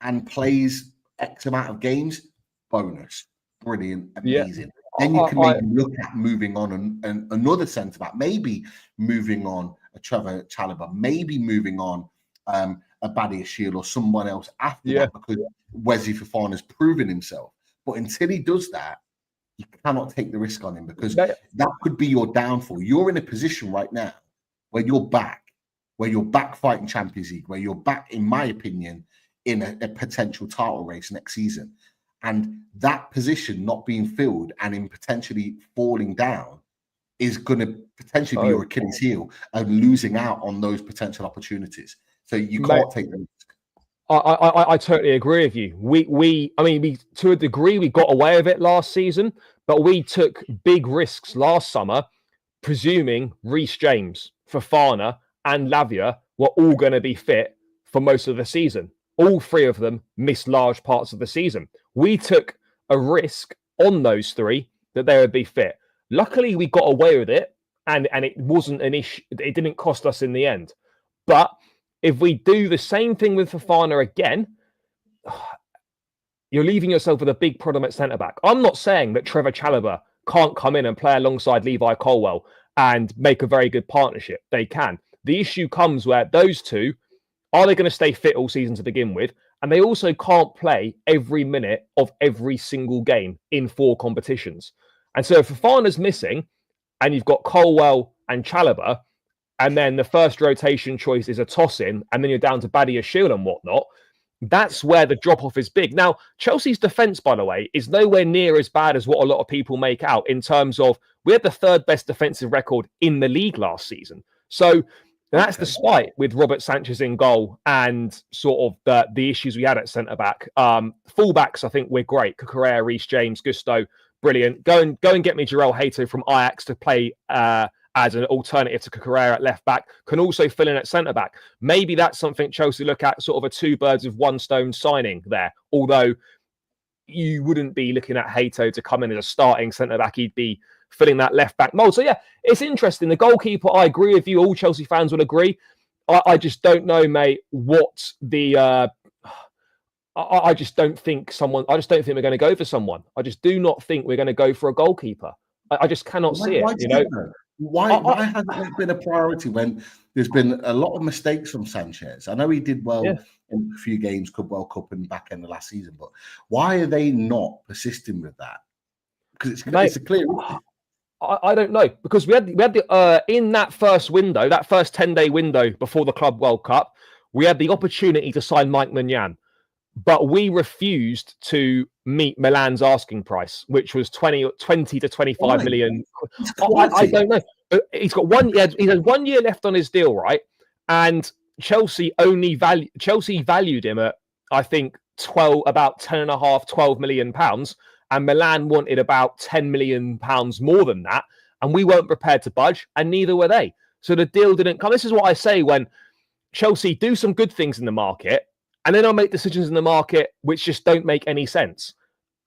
and plays X amount of games, bonus. Brilliant, amazing. Yeah. Then you can maybe look at moving on and another centre-back, maybe moving on a Trevor Chalobah, maybe moving on a Badiashile or someone else after that, because Wesley Fofana's proven himself. But until he does that, you cannot take the risk on him, because that could be your downfall. You're in a position right now where you're back fighting Champions League, where you're back, in my opinion, in a potential title race next season. And that position not being filled and in potentially falling down is going to potentially be your Achilles heel and losing out on those potential opportunities. So you can't take the risk. I totally agree with you. We to a degree we got away with it last season, but we took big risks last summer, presuming Reece James, Fofana, and Lavia were all going to be fit for most of the season. All three of them missed large parts of the season. We took a risk on those three that they would be fit. Luckily, we got away with it, and it wasn't an issue. It didn't cost us in the end. But if we do the same thing with Fofana again, you're leaving yourself with a big problem at centre-back. I'm not saying that Trevor Chalobah can't come in and play alongside Levi Colwill and make a very good partnership. They can. The issue comes where those two, are they going to stay fit all season to begin with? And they also can't play every minute of every single game in 4 competitions. And so if Fofana's missing and you've got Colwill and Chalobah, and then the first rotation choice is a toss-in, and then you're down to Badiashile and whatnot, that's where the drop-off is big. Now, Chelsea's defence, by the way, is nowhere near as bad as what a lot of people make out, in terms of we had the 3rd best defensive record in the league last season. So that's despite with Robert Sanchez in goal and sort of the issues we had at centre-back. Full-backs, I think we're great. Cucurella, Reece James, Gusto, brilliant. Go and get me Jarell Hato from Ajax to play as an alternative to Cucurella at left-back. Can also fill in at centre-back. Maybe that's something Chelsea look at, sort of a 2 birds with 1 stone signing there. Although you wouldn't be looking at Hato to come in as a starting centre-back. He'd be filling that left-back mould. So, yeah, it's interesting. The goalkeeper, I agree with you. All Chelsea fans will agree. I just don't know, mate, what the... I just don't think we're going to go for someone. I just do not think we're going to go for a goalkeeper. I just cannot see it, you know? Why hasn't that been a priority when there's been a lot of mistakes from Sanchez? I know he did well in a few games, World Cup and back end of last season, but why are they not persisting with that? Because it's a clear issue. I don't know, because we had the in that first window, that first 10-day window before the Club World Cup, we had the opportunity to sign Mike Maignan, but we refused to meet Milan's asking price, which was 20 to 25 million. I don't know. He's got he has 1 year left on his deal, right? And Chelsea valued him at, I think, about 12 million pounds. And Milan wanted about 10 million pounds more than that. And we weren't prepared to budge, and neither were they. So the deal didn't come. This is what I say when Chelsea do some good things in the market, and then I'll make decisions in the market which just don't make any sense.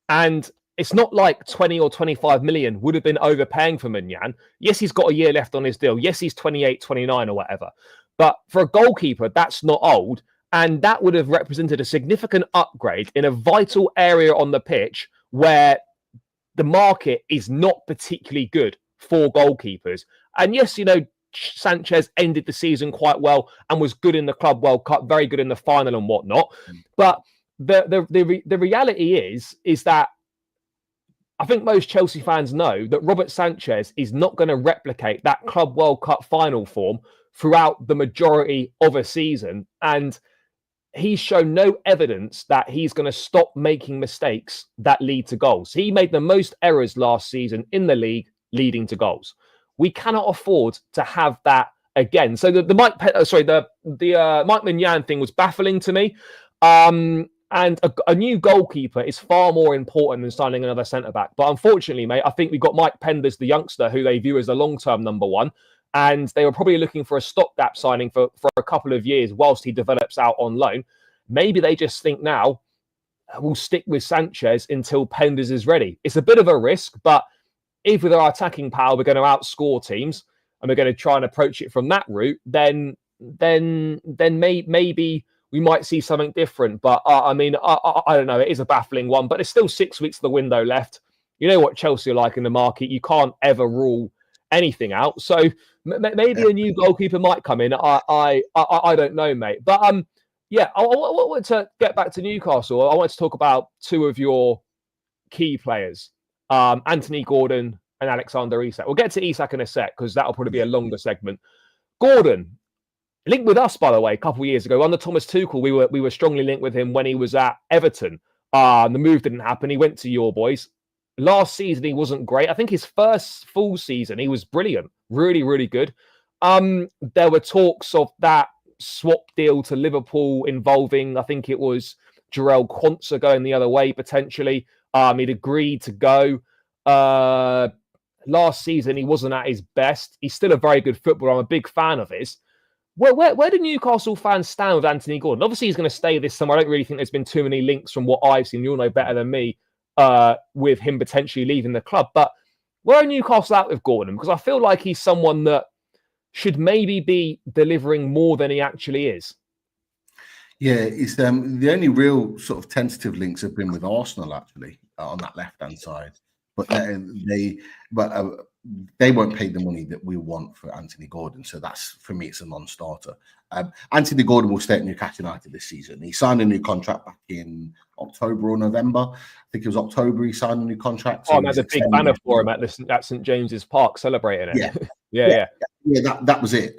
And it's not like 20 or 25 million would have been overpaying for Maignan. Yes, he's got a year left on his deal. Yes, he's 28, 29 or whatever. But for a goalkeeper, that's not old. And that would have represented a significant upgrade in a vital area on the pitch where the market is not particularly good for goalkeepers. And yes, you know, Sanchez ended the season quite well and was good in the Club World Cup, very good in the final and whatnot. But the reality is that I think most Chelsea fans know that Robert Sanchez is not going to replicate that Club World Cup final form throughout the majority of a season. And he's shown no evidence that he's going to stop making mistakes that lead to goals. He made the most errors last season in the league leading to goals. We cannot afford to have that again. So the Mike Maignan thing was baffling to me. And And a new goalkeeper is far more important than signing another centre-back. But unfortunately, mate, I think we've got Mike Penders, the youngster, who they view as the long-term number one. And they were probably looking for a stopgap signing for a couple of years whilst he develops out on loan. Maybe they just think now, we'll stick with Sanchez until Penders is ready. It's a bit of a risk, but if with our attacking power, we're going to outscore teams and we're going to try and approach it from that route, then maybe we might see something different. But I don't know. It is a baffling one, but there's still 6 weeks of the window left. You know what Chelsea are like in the market. You can't ever rule anything out. So maybe a new goalkeeper might come in. I don't know, mate. But I want to get back to Newcastle. I want to talk about two of your key players, Anthony Gordon and Alexander Isak. We'll get to Isak in a sec because that'll probably be a longer segment. Gordon, linked with us, by the way, a couple of years ago under Thomas Tuchel. We were strongly linked with him when he was at Everton. The move didn't happen. He went to your boys. Last season, he wasn't great. I think his first full season, he was brilliant. Really, really good. There were talks of that swap deal to Liverpool involving, I think it was Jarell Quansah going the other way, potentially. He'd agreed to go. Last season, he wasn't at his best. He's still a very good footballer. I'm a big fan of his. Where do Newcastle fans stand with Anthony Gordon? Obviously, he's going to stay this summer. I don't really think there's been too many links from what I've seen. You'll know better than me with him potentially leaving the club. But where are Newcastle out with Gordon? Because I feel like he's someone that should maybe be delivering more than he actually is. Yeah, it's the only real sort of tentative links have been with Arsenal actually on that left-hand side, but they won't pay the money that we want for Anthony Gordon. So that's, for me, it's a non-starter. Anthony Gordon will stay at Newcastle United this season. He signed a new contract back in October or November. I think it was October he signed a new contract. So there's a big banner for him at St James's Park celebrating it. Yeah. That was it.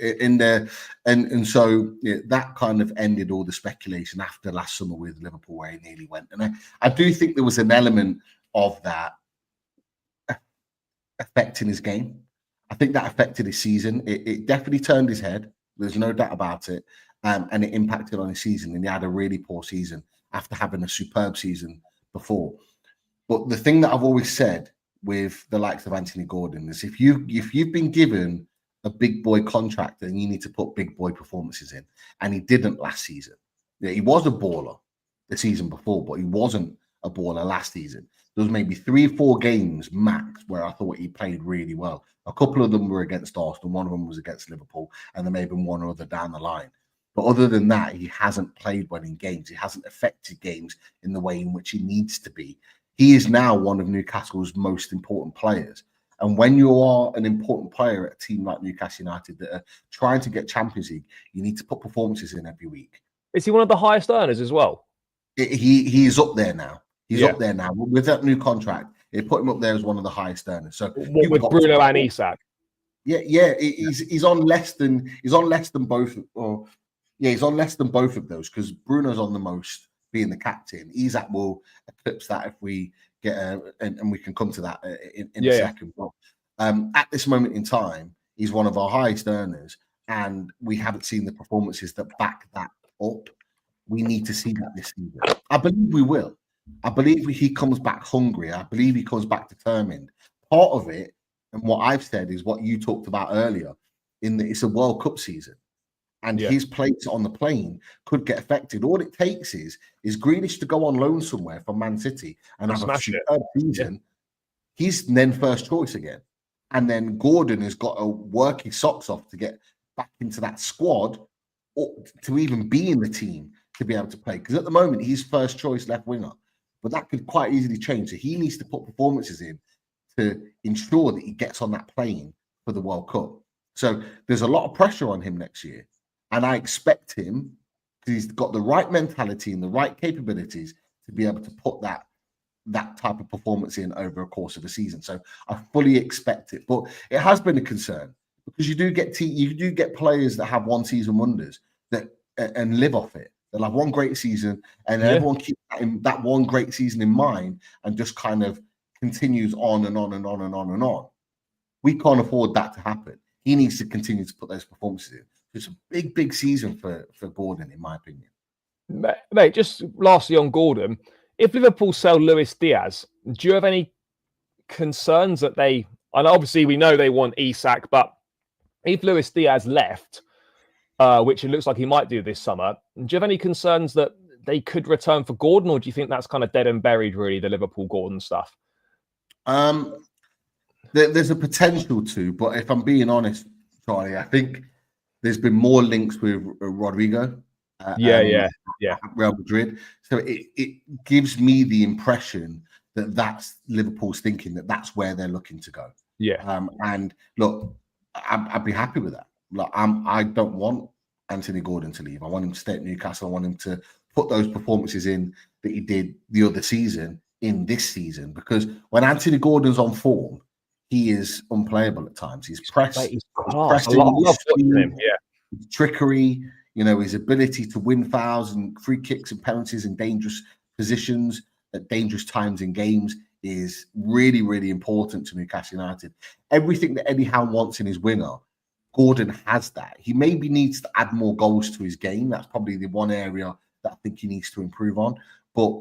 So that kind of ended all the speculation after last summer with Liverpool, where he nearly went. And I do think there was an element of that affecting his game. I think that affected his season. It definitely turned his head. There's no doubt about it. And it impacted on his season. And he had a really poor season after having a superb season before. But the thing that I've always said with the likes of Anthony Gordon is if you've been given a big boy contract, then you need to put big boy performances in. And he didn't last season. Yeah, he was a baller the season before, but he wasn't a baller last season. There was maybe 3 or 4 games max where I thought he played really well. A couple of them were against Arsenal, one of them was against Liverpool, and there may have been one or other down the line. But other than that, he hasn't played well in games. He hasn't affected games in the way in which he needs to be. He is now one of Newcastle's most important players. And when you are an important player at a team like Newcastle United that are trying to get Champions League, you need to put performances in every week. Is he one of the highest earners as well? He's up there now. He's up there now. With that new contract, it put him up there as one of the highest earners. So with Bruno and Isak. He's on less than both. He's on less than both of those because Bruno's on the most, being the captain. Isak will eclipse that if we get and we can come to that in a second. But at this moment in time, he's one of our highest earners, and we haven't seen the performances that back that up. We need to see that this season. I believe we will. I believe he comes back hungry. I believe he comes back determined. Part of it, and what I've said, is what you talked about earlier, in that it's a World Cup season. And his place on the plane could get affected. All it takes is Grealish to go on loan somewhere from Man City and have a superb season. He's then first choice again. And then Gordon has got to work his socks off to get back into that squad or to even be in the team to be able to play. Because at the moment, he's first choice left winger. But that could quite easily change. So he needs to put performances in to ensure that he gets on that plane for the World Cup. So there's a lot of pressure on him next year. And I expect him, because he's got the right mentality and the right capabilities to be able to put that type of performance in over a course of a season. So I fully expect it. But it has been a concern because you do get players that have one season wonders that and live off it. They'll have one great season and everyone keeps that one great season in mind and just kind of continues on and on and on and on and on. We can't afford that to happen. He needs to continue to put those performances in. It's a big season for Gordon, in my opinion. Mate, just lastly on Gordon, if Liverpool sell Luis Diaz, do you have any concerns that they, and obviously we know they want Isak, but if Luis Diaz left, which it looks like he might do this summer, do you have any concerns that they could return for Gordon, or do you think that's kind of dead and buried, really, the Liverpool Gordon stuff? There's a potential to, but if I'm being honest, Charlie, I think there's been more links with Rodrigo. Yeah. Real Madrid. So it gives me the impression that that's Liverpool's thinking, that that's where they're looking to go. Yeah. And look, I'd be happy with that. Like, I don't want Anthony Gordon to leave. I want him to stay at Newcastle. I want him to put those performances in that he did the other season in this season, because when Anthony Gordon's on form, he is unplayable at times. He's pressed. He's pressed I love watching him. Yeah. His trickery, his ability to win fouls and free kicks and penalties in dangerous positions at dangerous times in games is really, really important to Newcastle United. Everything that Eddie Howe wants in his winger, Gordon has that. He maybe needs to add more goals to his game. That's probably the one area that I think he needs to improve on. But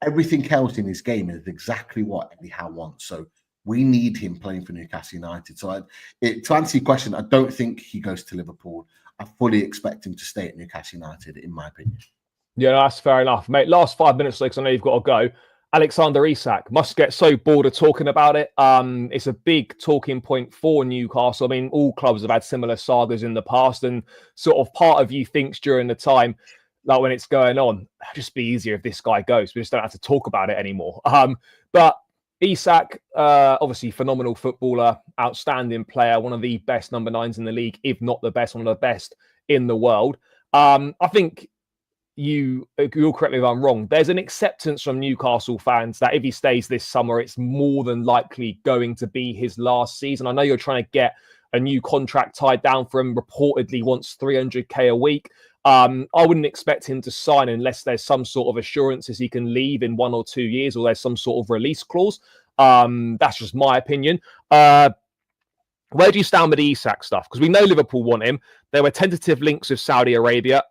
everything else in his game is exactly what Eddie Howe wants. So we need him playing for Newcastle United. So to answer your question, I don't think he goes to Liverpool. I fully expect him to stay at Newcastle United, in my opinion. Yeah, that's fair enough, mate. Last 5 minutes, because I know you've got to go. Alexander Isak must get so bored of talking about it. It's a big talking point for Newcastle. I mean, all clubs have had similar sagas in the past, and sort of part of you thinks during the time, like when it's going on, it'd just be easier if this guy goes. We just don't have to talk about it anymore. But Isak, obviously phenomenal footballer, outstanding player, one of the best number 9s in the league, if not the best, one of the best in the world. I think you'll correct me if I'm wrong. There's an acceptance from Newcastle fans that if he stays this summer, it's more than likely going to be his last season. I know you're trying to get a new contract tied down for him. Reportedly wants 300k a week. I wouldn't expect him to sign unless there's some sort of assurances he can leave in 1 or 2 years, or there's some sort of release clause. That's just my opinion. Where do you stand with the Isak stuff? Because we know Liverpool want him. There were tentative links with Saudi Arabia.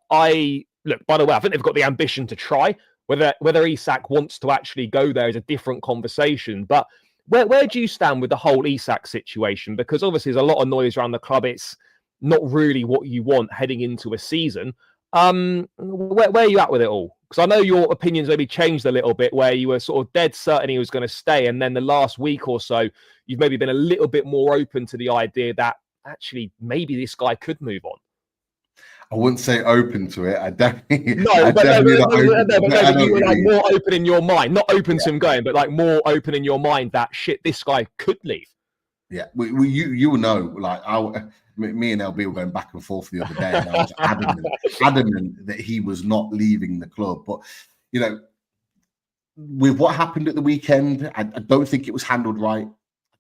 Look, by the way, I think they've got the ambition to try. Whether Isak wants to actually go there is a different conversation. But where do you stand with the whole Isak situation? Because obviously there's a lot of noise around the club. It's not really what you want heading into a season. Where are you at with it all? Because I know your opinions maybe changed a little bit, where you were sort of dead certain he was going to stay, and then the last week or so, you've maybe been a little bit more open to the idea that actually maybe this guy could move on. I wouldn't say open to it. I definitely, no, I but definitely you were like more open in your mind, not open to him going, but like more open in your mind that shit, this guy could leave. Yeah, you will know. Like me and LB were going back and forth the other day, and I was adamant that he was not leaving the club. But with what happened at the weekend, I don't think it was handled right.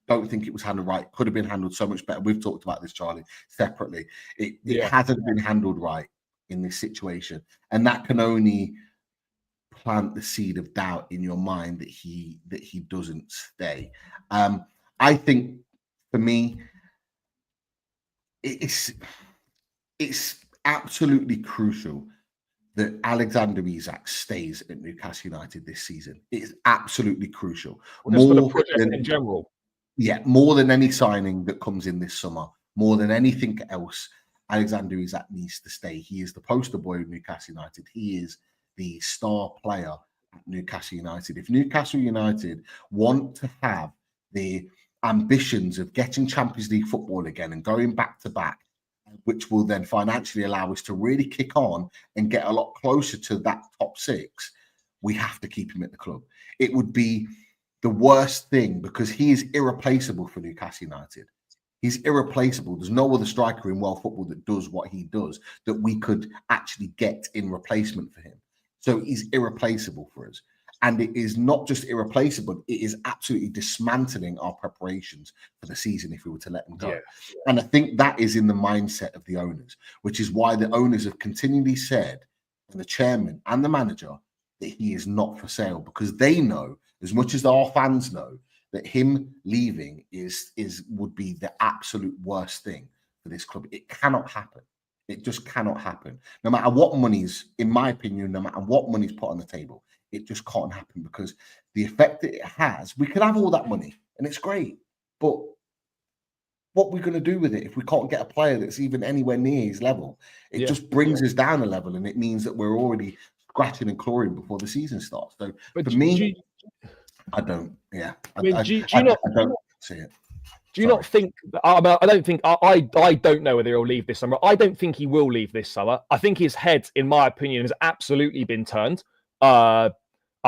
Don't think it was handled right. Could have been handled so much better. We've talked about this, Charlie, separately. It hasn't been handled right in this situation, and that can only plant the seed of doubt in your mind that he doesn't stay. I think for me, it's absolutely crucial that Alexander Isak stays at Newcastle United this season. It's absolutely crucial. Just for the project in general. Yeah, more than any signing that comes in this summer, more than anything else, Alexander Isak needs to stay. He is the poster boy of Newcastle United. He is the star player at Newcastle United. If Newcastle United want to have the ambitions of getting Champions League football again and going back to back, which will then financially allow us to really kick on and get a lot closer to that top 6, we have to keep him at the club. It would be the worst thing, because he is irreplaceable for Newcastle United. He's irreplaceable. There's no other striker in world football that does what he does that we could actually get in replacement for him. So he's irreplaceable for us. And it is not just irreplaceable, it is absolutely dismantling our preparations for the season if we were to let him go. Yeah. And I think that is in the mindset of the owners, which is why the owners have continually said, and the chairman and the manager, that he is not for sale, because they know, as much as our fans know, that him leaving would be the absolute worst thing for this club. It cannot happen. It just cannot happen. No matter what money's, in my opinion, no matter what money's put on the table, it just can't happen because the effect that it has, we could have all that money and it's great, but what we're going to do with it if we can't get a player that's even anywhere near his level? It just brings us down a level, and it means that we're already scratching and clawing before the season starts. So for me, I don't. Yeah, I don't see it. Do you not think? I don't think. I don't know whether he'll leave this summer. I don't think he will leave this summer. I think his head, in my opinion, has absolutely been turned. I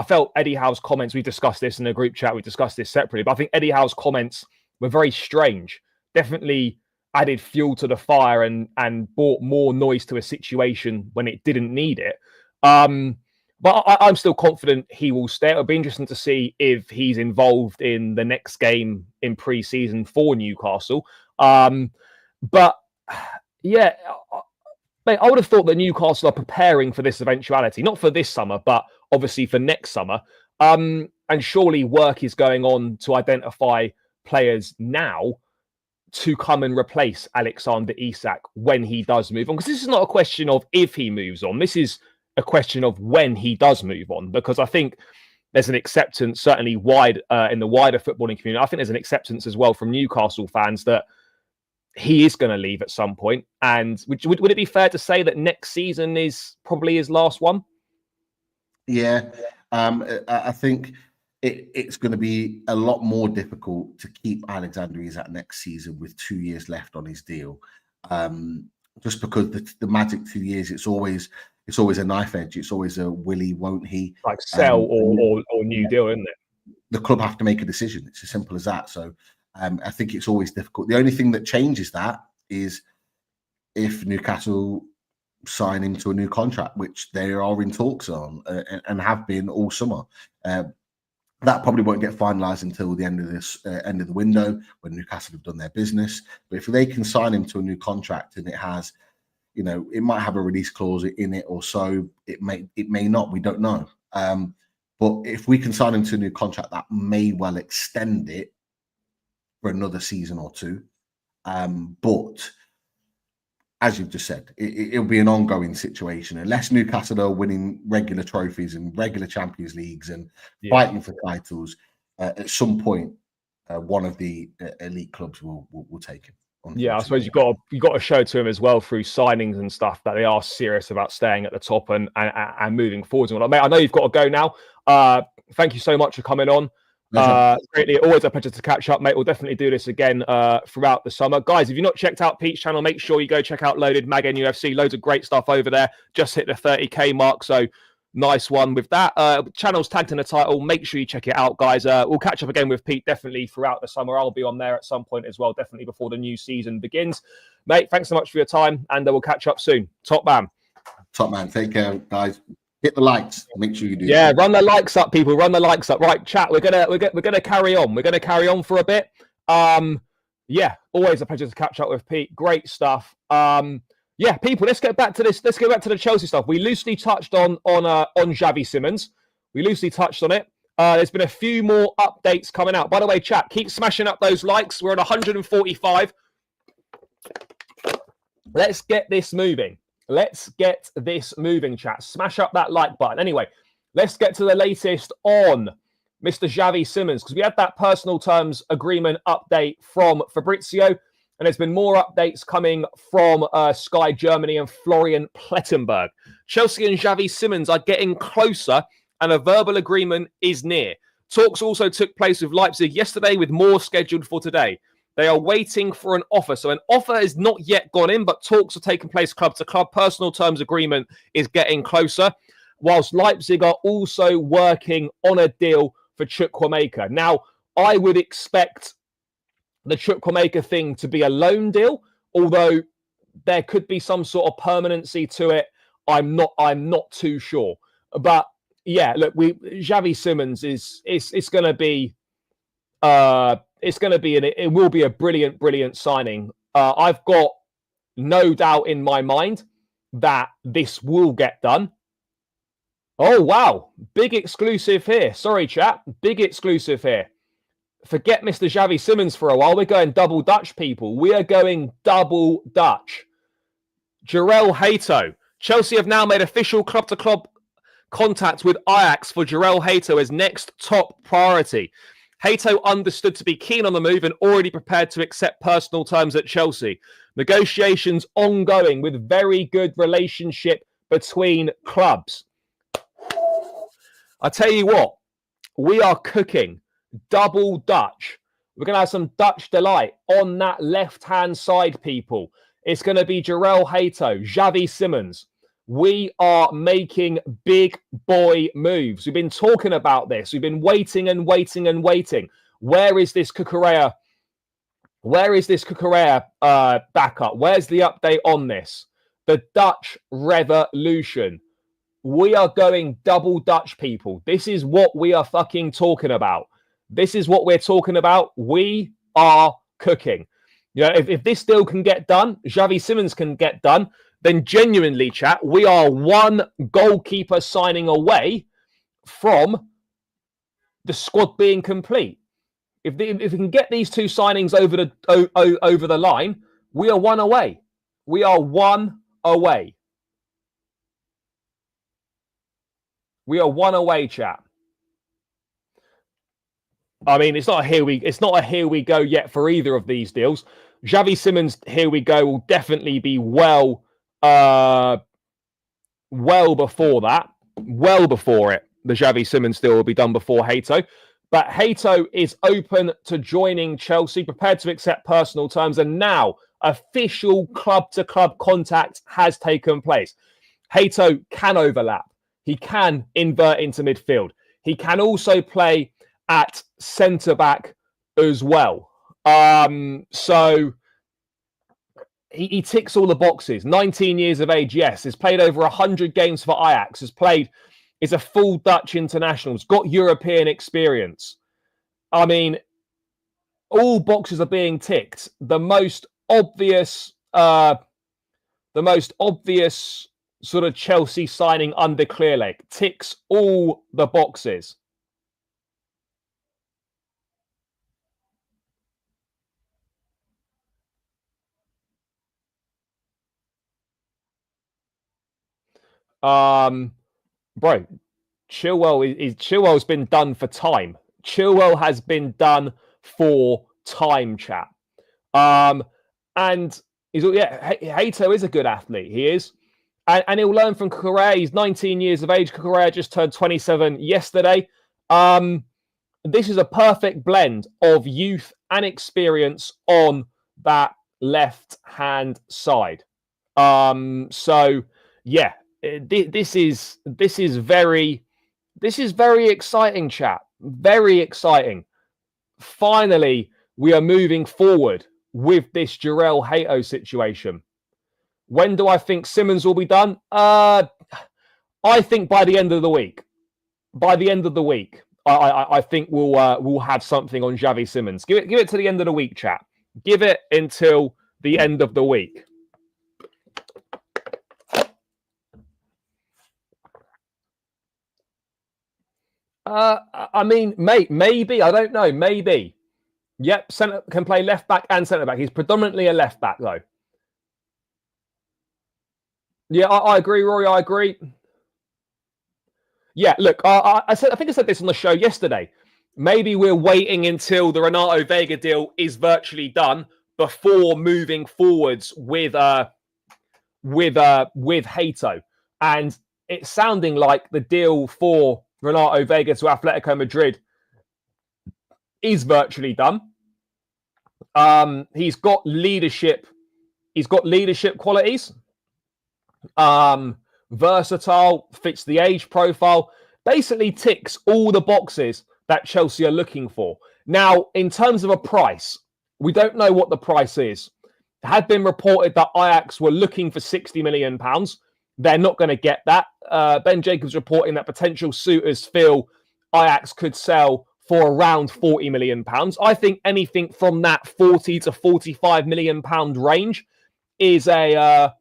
felt Eddie Howe's comments. We discussed this in a group chat. We discussed this separately, but I think Eddie Howe's comments were very strange. Definitely added fuel to the fire and brought more noise to a situation when it didn't need it. But I'm still confident he will stay. It'll be interesting to see if he's involved in the next game in pre-season for Newcastle. But yeah, mate, I would have thought that Newcastle are preparing for this eventuality, not for this summer, but obviously for next summer. And surely work is going on to identify players now to come and replace Alexander Isak when he does move on. Because this is not a question of if he moves on. This is a question of when he does move on. Because I think there's an acceptance, certainly wide in the wider footballing community. I think there's an acceptance as well from Newcastle fans that he is going to leave at some point. And would it be fair to say that next season is probably his last one? Yeah, I think it's going to be a lot more difficult to keep Alexander Isak next season with 2 years left on his deal. Just because the magic 2 years, it's always a knife edge. It's always a will he, won't he? Like sell or new deal, isn't it? The club have to make a decision. It's as simple as that. So I think it's always difficult. The only thing that changes that is if Newcastle sign him to a new contract, which they are in talks on and have been all summer. That probably won't get finalised until the end of the window when Newcastle have done their business. But if they can sign him to a new contract and it has, it might have a release clause in it or so. It may not. We don't know. But if we can sign him to a new contract, that may well extend it for another season or two. But as you've just said, it'll be an ongoing situation unless Newcastle are winning regular trophies and regular Champions Leagues and fighting for titles. At some point, one of the elite clubs will take him. Yeah, I suppose you've got to show to him as well through signings and stuff that they are serious about staying at the top and moving forwards. And mate, I know you've got to go now. Thank you so much for coming on. Greatly, always a pleasure to catch up, mate. We'll definitely do this again throughout the summer, guys. If you've not checked out Pete's channel, make sure you go check out Loaded Mag UFC. Loads of great stuff over there. Just hit the 30k mark, so nice one with that. Channel's tagged in the title. Make sure you check it out, guys. We'll catch up again with Pete definitely throughout the summer. I'll be on there at some point as well, definitely before the new season begins, mate. Thanks so much for your time, and we'll catch up soon. Top man. Take care, guys. Hit the likes. Make sure you do. Yeah, run the likes up, people. Run the likes up. Right, chat. We're gonna carry on. We're gonna carry on for a bit. Yeah, always a pleasure to catch up with Pete. Great stuff. Yeah, people. Let's get back to this. Let's go back to the Chelsea stuff. We loosely touched on Xavi Simons. We loosely touched on it. There's been a few more updates coming out. By the way, chat, keep smashing up those likes. We're at 145. Let's get this moving. Let's get this moving, chat. Smash up that like button. Anyway, let's get to the latest on Mr. Xavi Simons, because we had that personal terms agreement update from Fabrizio, and there's been more updates coming from Sky Germany and Florian Plettenberg. Chelsea and Xavi Simons are getting closer, and a verbal agreement is near. Talks also took place with Leipzig yesterday, with more scheduled for today. They are waiting for an offer. So an offer has not yet gone in, but talks are taking place club to club. Personal terms agreement is getting closer, whilst Leipzig are also working on a deal for Chukwuemeka. Now, I would expect the Chukwuemeka thing to be a loan deal, although there could be some sort of permanency to it. I'm not too sure. But yeah, look, Xavi Simons it's going to be it will be a brilliant signing. I've got no doubt in my mind that this will get done. Oh, wow. Big exclusive here. Sorry, chat. Big exclusive here. Forget Mr. Xavi Simons for a while. We're going double Dutch, people. We are going double Dutch. Jarell Hato. Chelsea have now made official club-to-club contact with Ajax for Jarell Hato as next top priority. Hato understood to be keen on the move and already prepared to accept personal terms at Chelsea. Negotiations ongoing with very good relationship between clubs. I tell you what, we are cooking double Dutch. We're going to have some Dutch delight on that left-hand side, people. It's going to be Jarell Hato, Xavi Simons. We are making big boy moves. We've been talking about this. We've been waiting and waiting and waiting. Where is this Cucurella? Where is this Cucurella backup? Where's the update on this? The Dutch revolution. We are going double Dutch, people. This is what we are fucking talking about. This is what we're talking about. We are cooking. You know, if this deal can get done, Xavi Simons can get done, then genuinely, chat, we are one goalkeeper signing away from the squad being complete. If we can get these two signings over the line, we are one away. We are one away. We are one away, chat. I mean, it's not a here we go yet for either of these deals. Xavi Simons, here we go, will definitely be well before that. Well before it. The Xavi Simons deal will be done before Hato. But Hato is open to joining Chelsea, prepared to accept personal terms, and now official club-to-club contact has taken place. Hato can overlap. He can invert into midfield. He can also play at centre-back as well. So he ticks all the boxes. 19 years of age, yes. Has played over 100 games for Ajax. Is a full Dutch international. Has got European experience. I mean, all boxes are being ticked. The most obvious sort of Chelsea signing under Clearlake ticks all the boxes. Bro, Chilwell's been done for time. Chilwell has been done for time, chat. And Hato is a good athlete. He is. And he'll learn from Cucurella. He's 19 years of age. Cucurella just turned 27 yesterday. This is a perfect blend of youth and experience on that left-hand side. So, yeah, this is very exciting, chat. Very exciting. Finally, we are moving forward with this Jarell Hato situation. When do I think Simons will be done? I think by the end of the week. By the end of the week, I think we'll have something on Xavi Simons. Give it to the end of the week, chat. Give it until the end of the week. I mean, maybe. I don't know. Maybe. Yep, can play left back and centre back. He's predominantly a left back, though. Yeah, I agree, Rory. I agree. Yeah, look, I think I said this on the show yesterday. Maybe we're waiting until the Renato Vega deal is virtually done before moving forwards with Hato. And it's sounding like the deal for Renato Vega to Atletico Madrid is virtually done. He's got leadership. He's got leadership qualities. Versatile, fits the age profile, basically ticks all the boxes that Chelsea are looking for. Now, in terms of a price, we don't know what the price is. It had been reported that Ajax were looking for £60 million. They're not going to get that. Ben Jacobs reporting that potential suitors feel Ajax could sell for around £40 million. I think anything from that £40 to £45 million range is a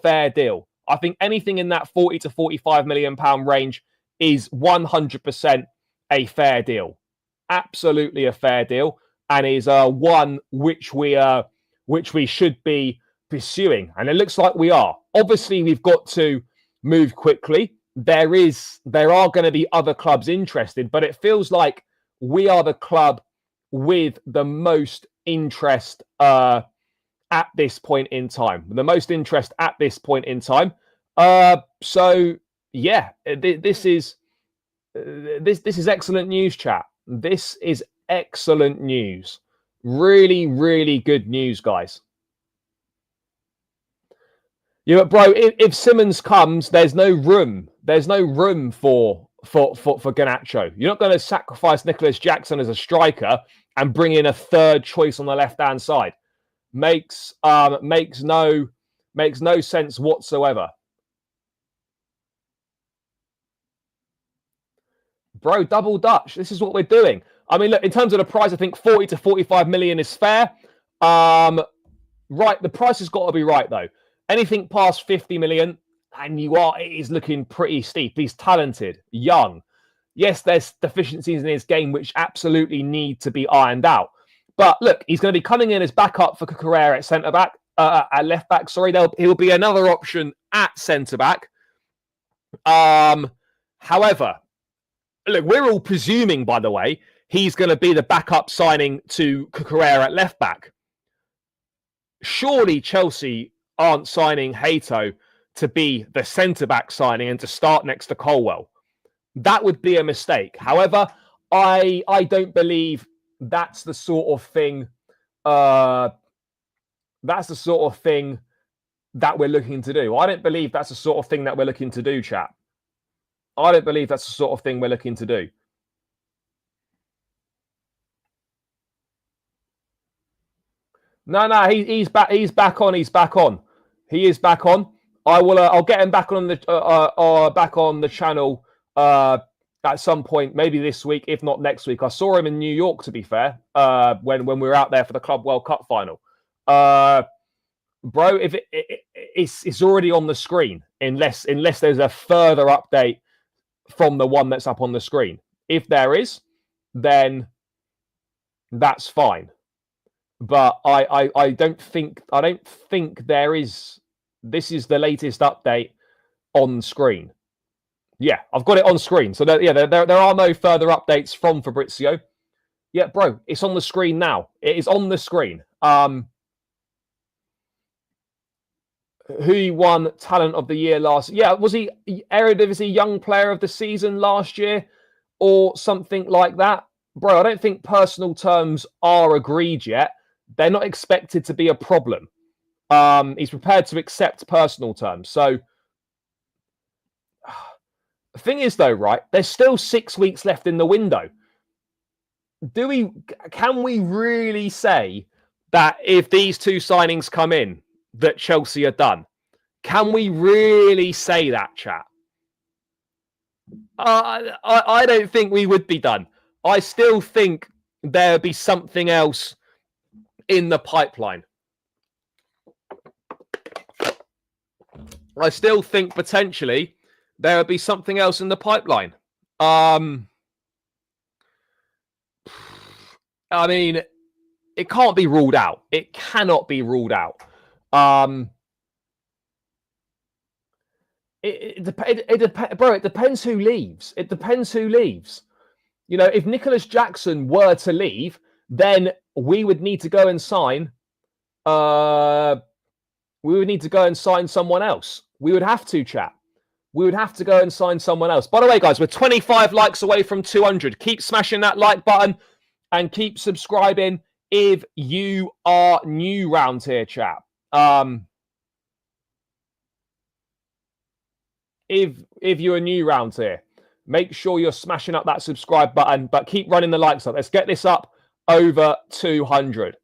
fair deal. I think anything in that £40 to £45 million range is 100% a fair deal. Absolutely a fair deal, and is one which we should be pursuing, and it looks like we are. Obviously, we've got to move quickly. There are going to be other clubs interested, but it feels like we are the club with the most interest at this point in time. The most interest at this point in time. So yeah, this is excellent news, chat. This is excellent news. Really, really good news, guys. Yeah, but bro, if Simmons comes, there's no room. There's no room for Garnacho. You're not going to sacrifice Nicholas Jackson as a striker and bring in a third choice on the left-hand side. Makes no sense whatsoever. Bro, double Dutch. This is what we're doing. I mean, look, in terms of the price, I think 40 to 45 million is fair. Right, the price has got to be right, though. Anything past 50 million, and it is looking pretty steep. He's talented, young. Yes, there's deficiencies in his game which absolutely need to be ironed out. But look, he's going to be coming in as backup for Cucurella at centre-back, at left-back. Sorry, he'll be another option at centre-back. However, look, we're all presuming, by the way, he's going to be the backup signing to Cucurella at left-back. Surely Chelsea aren't signing Hato to be the centre-back signing and to start next to Colwell. That would be a mistake. However, I don't believe that's the sort of thing. That's the sort of thing that we're looking to do. I don't believe that's the sort of thing that we're looking to do, chat. I don't believe that's the sort of thing we're looking to do. No, he's back. He's back on. He's back on. He is back on. I'll get him back on the channel at some point, maybe this week, if not next week. I saw him in New York, to be fair, when we were out there for the Club World Cup final. Bro, if it's already on the screen, unless there's a further update from the one that's up on the screen. If there is, then that's fine. But I don't think there is. This is the latest update on screen. Yeah, I've got it on screen. So there are no further updates from Fabrizio. Yeah, bro, it's on the screen now. It is on the screen. Who won Talent of the Year last? Yeah, was he Eredivisie Young Player of the Season last year or something like that? Bro, I don't think personal terms are agreed yet. They're not expected to be a problem. He's prepared to accept personal terms. So, the thing is, though, right? There's still 6 weeks left in the window. Can we really say that if these two signings come in, that Chelsea are done? Can we really say that, chat? I don't think we would be done. I still think there'll be something else in the pipeline. I still think potentially there will be something else in the pipeline. I mean, it can't be ruled out. It cannot be ruled out. It depends who leaves. It depends who leaves. You know, if Nicholas Jackson were to leave, then we would need to go and sign. We would need to go and sign someone else. We would have to, chat. We would have to go and sign someone else. By the way, guys, we're 25 likes away from 200. Keep smashing that like button and keep subscribing if you are new round here, chat. If you're new round here, make sure you're smashing up that subscribe button, but keep running the likes up. Let's get this up over 200.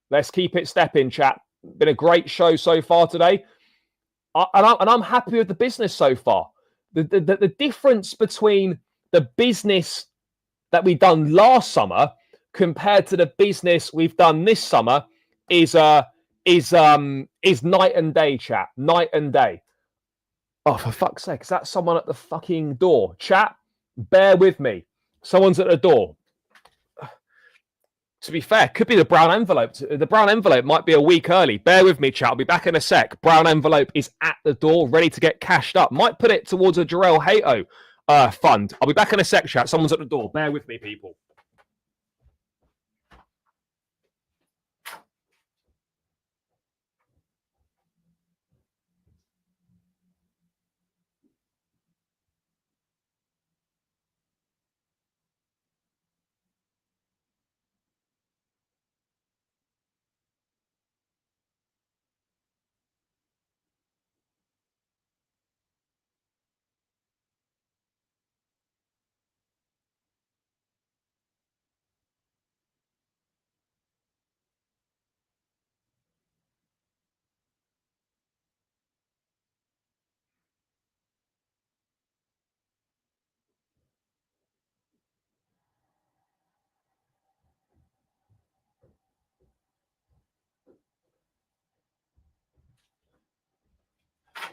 Let's keep it stepping, chat. Been a great show so far today. And I'm happy with the business so far. The difference between the business that we done last summer compared to the business we've done this summer is night and day, chat. Night and day. Oh, for fuck's sake, is that someone at the fucking door? Chat, bear with me. Someone's at the door. To be fair, could be the brown envelope. The brown envelope might be a week early. Bear with me, chat. I'll be back in a sec. Brown envelope is at the door, ready to get cashed up. Might put it towards a Jarrell Hato fund. I'll be back in a sec, chat. Someone's at the door. Bear with me, people.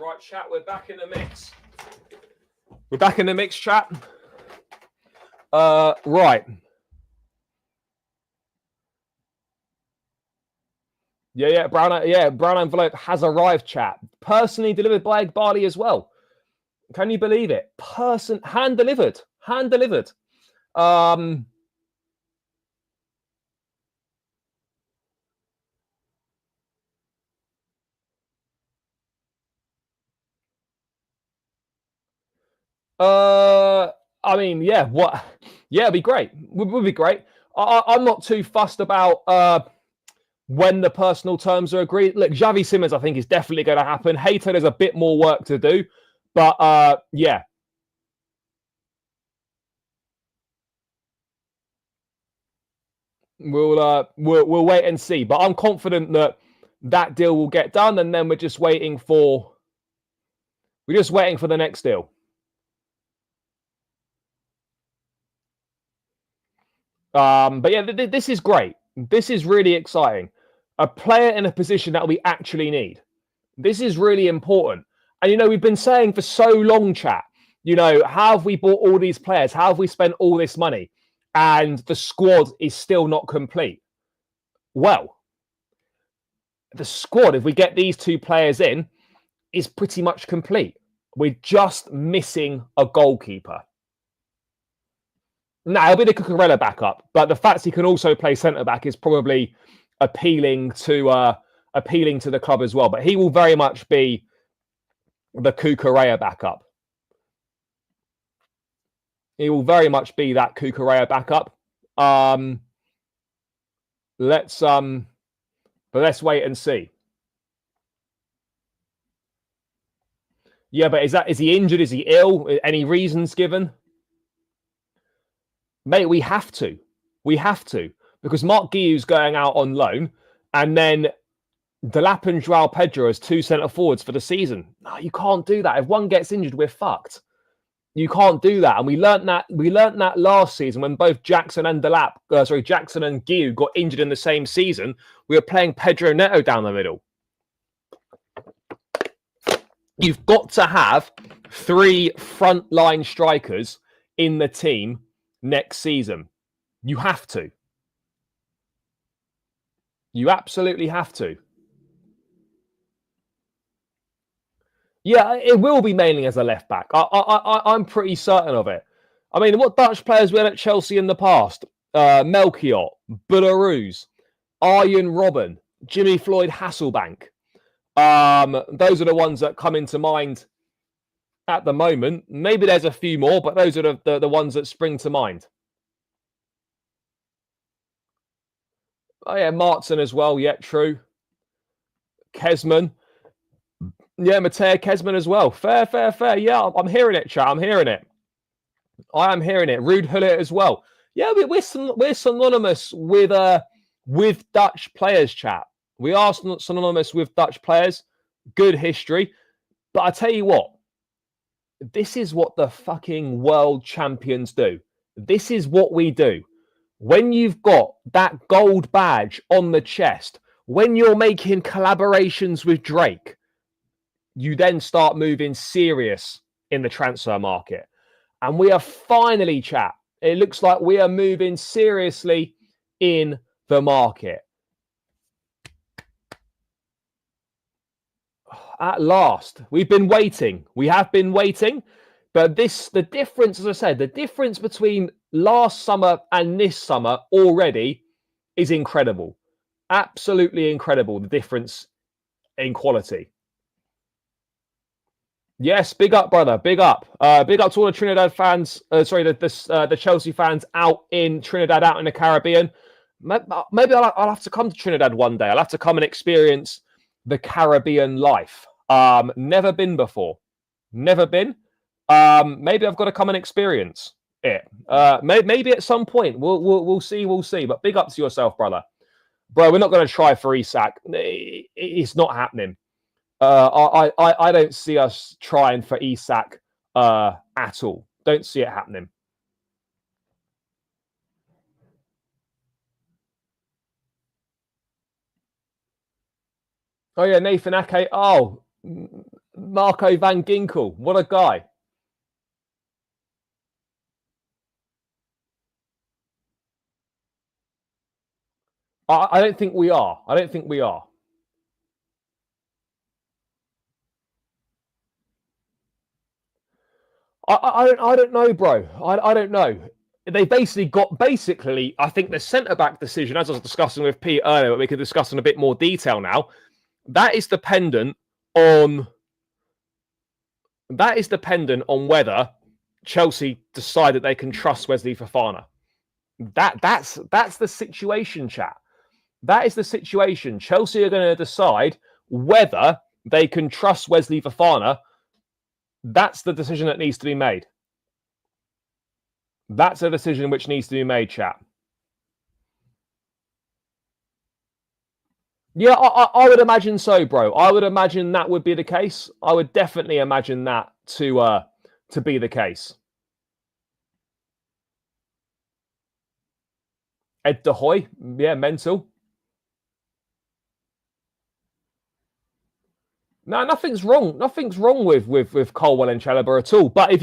Right, chat, we're back in the mix. We're back in the mix, chat. Right. Brown envelope has arrived, chat. Personally delivered by Egg Barley as well. Can you believe it? Hand delivered. I mean, yeah, it'd be great. Would be great. I'm not too fussed about when the personal terms are agreed. Look, Xavi Simons, I think, is definitely going to happen. Hater, there's a bit more work to do, but yeah. We'll wait and see. But I'm confident that deal will get done, and then we're just waiting for the next deal. But yeah, this is great. This is really exciting. A player in a position that we actually need. This is really important. And, we've been saying for so long, chat, how have we bought all these players? How have we spent all this money? And the squad is still not complete. Well, the squad, if we get these two players in, is pretty much complete. We're just missing a goalkeeper. Now, it'll be the Cucurella backup, but the fact he can also play centre-back is probably appealing to the club as well. But he will very much be the Cucurella backup. He will very much be that Cucurella backup. Let's wait and see. Yeah, but is he injured? Is he ill? Any reasons given? Mate, we have to. Because Mark Guiu's going out on loan, and then Delap and Joao Pedro as two centre forwards for the season. No, you can't do that. If one gets injured, we're fucked. You can't do that. And we learnt that last season when both Jackson and Guiu got injured in the same season. We were playing Pedro Neto down the middle. You've got to have 3 frontline strikers in the team next season. You have to. You absolutely have to. Yeah, it will be mainly as a left back. I'm pretty certain of it. I mean, what Dutch players we had at Chelsea in the past? Melchior, Belarus, Arjen Robben, Jimmy Floyd Hasselbank. Those are the ones that come into mind at the moment. Maybe there's a few more, but those are the ones that spring to mind. Oh yeah, Martin as well. Yeah, true. Kesman. Yeah, Mateo Kesman as well. Fair. Yeah, I'm hearing it, chat. I'm hearing it. I am hearing it. Ruud Gullit as well. Yeah, we're synonymous with Dutch players, chat. We are synonymous with Dutch players. Good history. But I tell you what, this is what the fucking world champions do. This is what we do. When you've got that gold badge on the chest, when you're making collaborations with Drake, you then start moving serious in the transfer market. And we are finally, chat, it looks like we are moving seriously in the market. At last, we've been waiting. We have been waiting. But the difference, as I said, the difference between last summer and this summer already is incredible. Absolutely incredible, the difference in quality. Yes, big up, brother. Big up. Big up to all the Trinidad fans. The Chelsea fans out in Trinidad, out in the Caribbean. Maybe I'll have to come to Trinidad one day. I'll have to come and experience the Caribbean life. Never been before. Never been. Maybe I've got to come and experience it. Maybe at some point. We'll see. We'll see. But big up to yourself, brother. Bro, we're not going to try for Isak. It's not happening. I don't see us trying for Isak at all. Don't see it happening. Oh yeah, Nathan Ake. Oh, Marco van Ginkel. What a guy. I don't think we are. I don't think we are. I don't know, bro. I don't know. They basically, I think the centre-back decision, as I was discussing with Pete earlier, but we can discuss in a bit more detail now, that is dependent on whether Chelsea decide that they can trust Wesley Fofana. That's the situation, chat. That is the situation. Chelsea are going to decide whether they can trust Wesley Fofana. That's the decision that needs to be made. That's a decision which needs to be made, chat. Yeah, I would imagine so, bro. I would imagine that would be the case. I would definitely imagine that to be the case. Ed De Hoy, yeah, mental. No, nothing's wrong. Nothing's wrong with Colwell and Chalobah at all. But if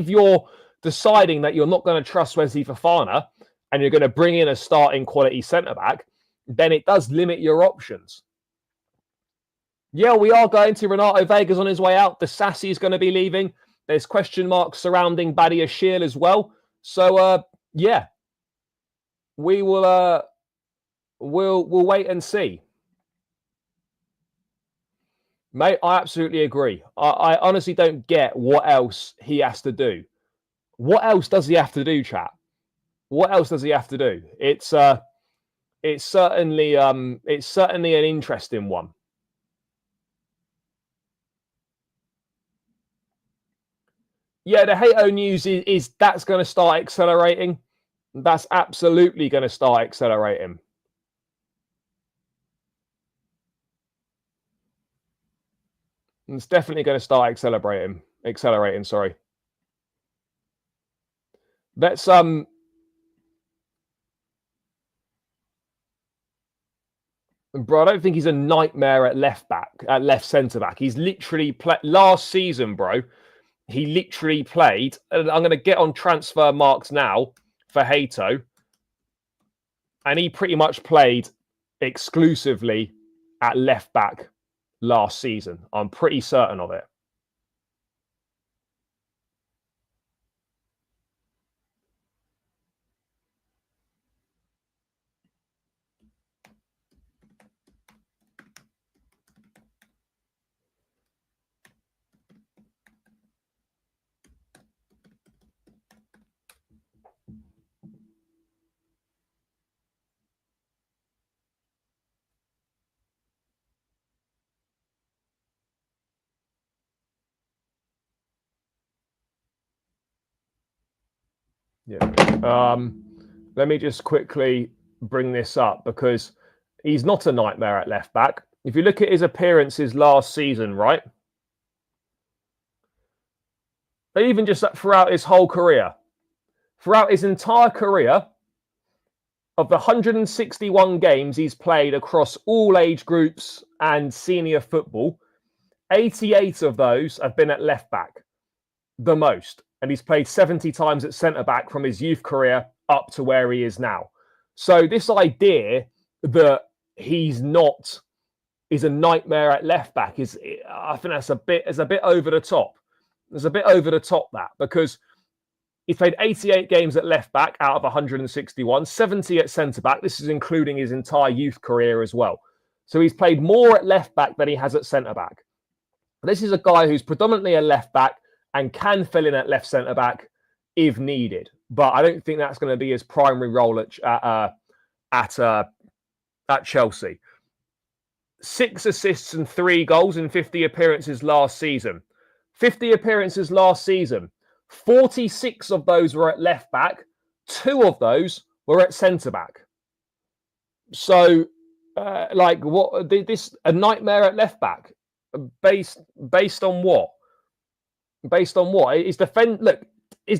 you're deciding that you're not going to trust Wesley Fofana and you're going to bring in a starting quality centre back, then it does limit your options. Yeah, we are going to. Renato Vega's on his way out. The Sassy is going to be leaving. There's question marks surrounding Badia Shiel as well. So yeah, we will we'll wait and see. Mate, I absolutely agree. I honestly don't get what else he has to do. What else does he have to do, chat? What else does he have to do? It's certainly an interesting one. Yeah, the Hato news is that's going to start accelerating. That's absolutely going to start accelerating. It's definitely going to start accelerating, sorry. Let's bro, I don't think he's a nightmare at left centre back. He's literally last season, bro. He literally played, and I'm going to get on transfer marks now for Hato, and he pretty much played exclusively at left back last season. I'm pretty certain of it. Yeah. Let me just quickly bring this up because he's not a nightmare at left back. If you look at his appearances last season, right? Even just throughout his whole career, throughout his entire career, of the 161 games he's played across all age groups and senior football, 88 of those have been at left back, the most. And he's played 70 times at centre back from his youth career up to where he is now. So this idea that he's not is a nightmare at left back I think that's a bit over the top. There's a bit over the top that, because he's played 88 games at left back out of 161, 70 at centre back. This is including his entire youth career as well. So he's played more at left back than he has at centre back. This is a guy who's predominantly a left back and can fill in at left centre back if needed. But I don't think that's going to be his primary role at Chelsea. 6 assists and 3 goals in 50 appearances last season. 50 appearances last season. 46 of those were at left back. 2 of those were at centre back. So, this a nightmare at left back, based on what? Based on what?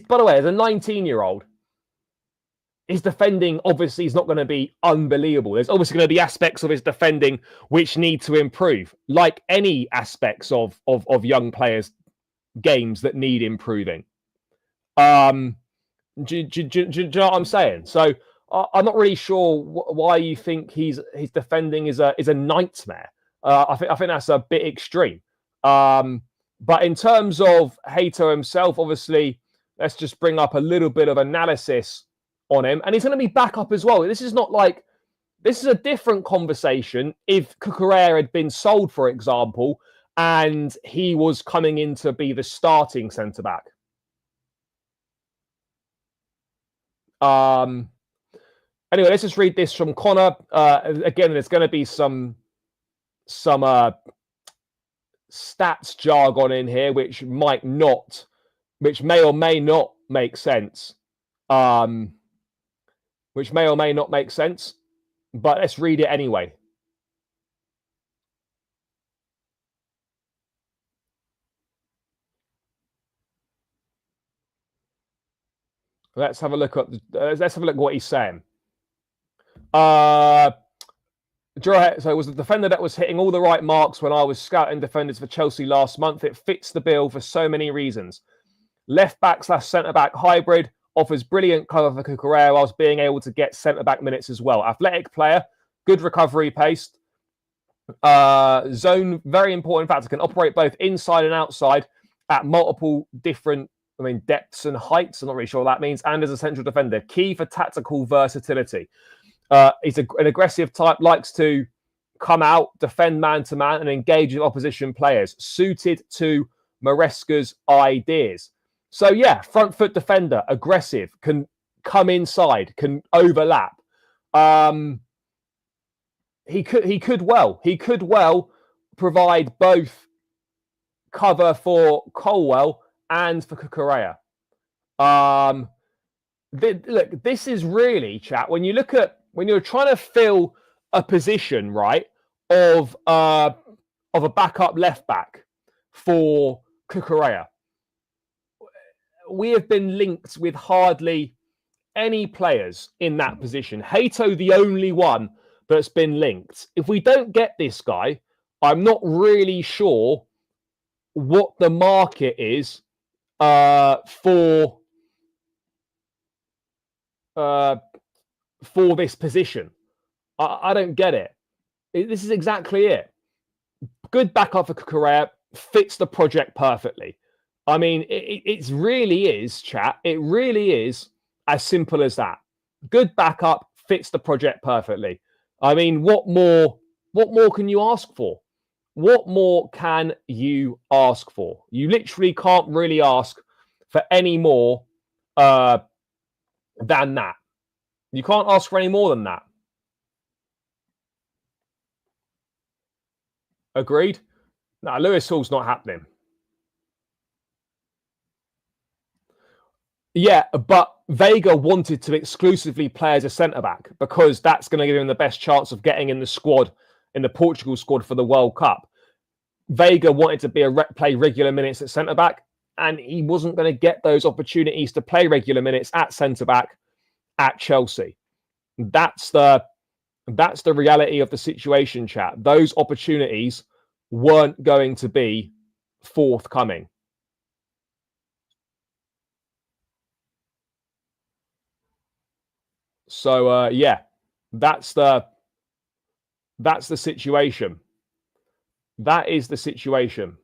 By the way, as a 19-year-old, his defending obviously is not going to be unbelievable. There's obviously going to be aspects of his defending which need to improve, like any aspects of young players' games that need improving. Do you know what I'm saying? So I'm not really sure why you think his defending is a nightmare. I think that's a bit extreme. But in terms of Hato himself, obviously, let's just bring up a little bit of analysis on him, and he's going to be back up as well. This is a different conversation if Cucurella had been sold, for example, and he was coming in to be the starting centre back. Anyway, let's just read this from Connor. Again, there's going to be some stats jargon in here, which may or may not make sense. Which may or may not make sense, but let's read it anyway. Let's have a look at what he's saying. So it was the defender that was hitting all the right marks when I was scouting defenders for Chelsea last month. It fits the bill for so many reasons. Left back / centre back hybrid, offers brilliant cover for Cucurella whilst being able to get centre back minutes as well. Athletic player, good recovery pace. Zone, very important factor, can operate both inside and outside at multiple different depths and heights. I'm not really sure what that means. And as a central defender, key for tactical versatility. He's an aggressive type, likes to come out, defend man-to-man, and engage with opposition players, suited to Maresca's ideas. So, yeah, front foot defender, aggressive, can come inside, can overlap. He could well provide both cover for Colwell and for Cucurella. Look, this is really, chat, when you're trying to fill a position, right, of a backup left back for Cucurella, we have been linked with hardly any players in that position. Hato, the only one that's been linked. If we don't get this guy, I'm not really sure what the market is for this position. I don't get it. This is exactly it. Good backup for Cucurella, fits the project perfectly. I mean, it really is, chat. It really is as simple as that. Good backup, fits the project perfectly. I mean, what more can you ask for? What more can you ask for? You literally can't really ask for any more than that. You can't ask for any more than that. Agreed? No, Lewis Hall's not happening. Yeah, but Vega wanted to exclusively play as a centre-back because that's going to give him the best chance of getting in the squad, in the Portugal squad for the World Cup. Vega wanted to play regular minutes at centre-back, and he wasn't going to get those opportunities to play regular minutes at centre-back at Chelsea. That's the reality of the situation, chat. Those opportunities weren't going to be forthcoming. So yeah, that's the situation. That is the situation.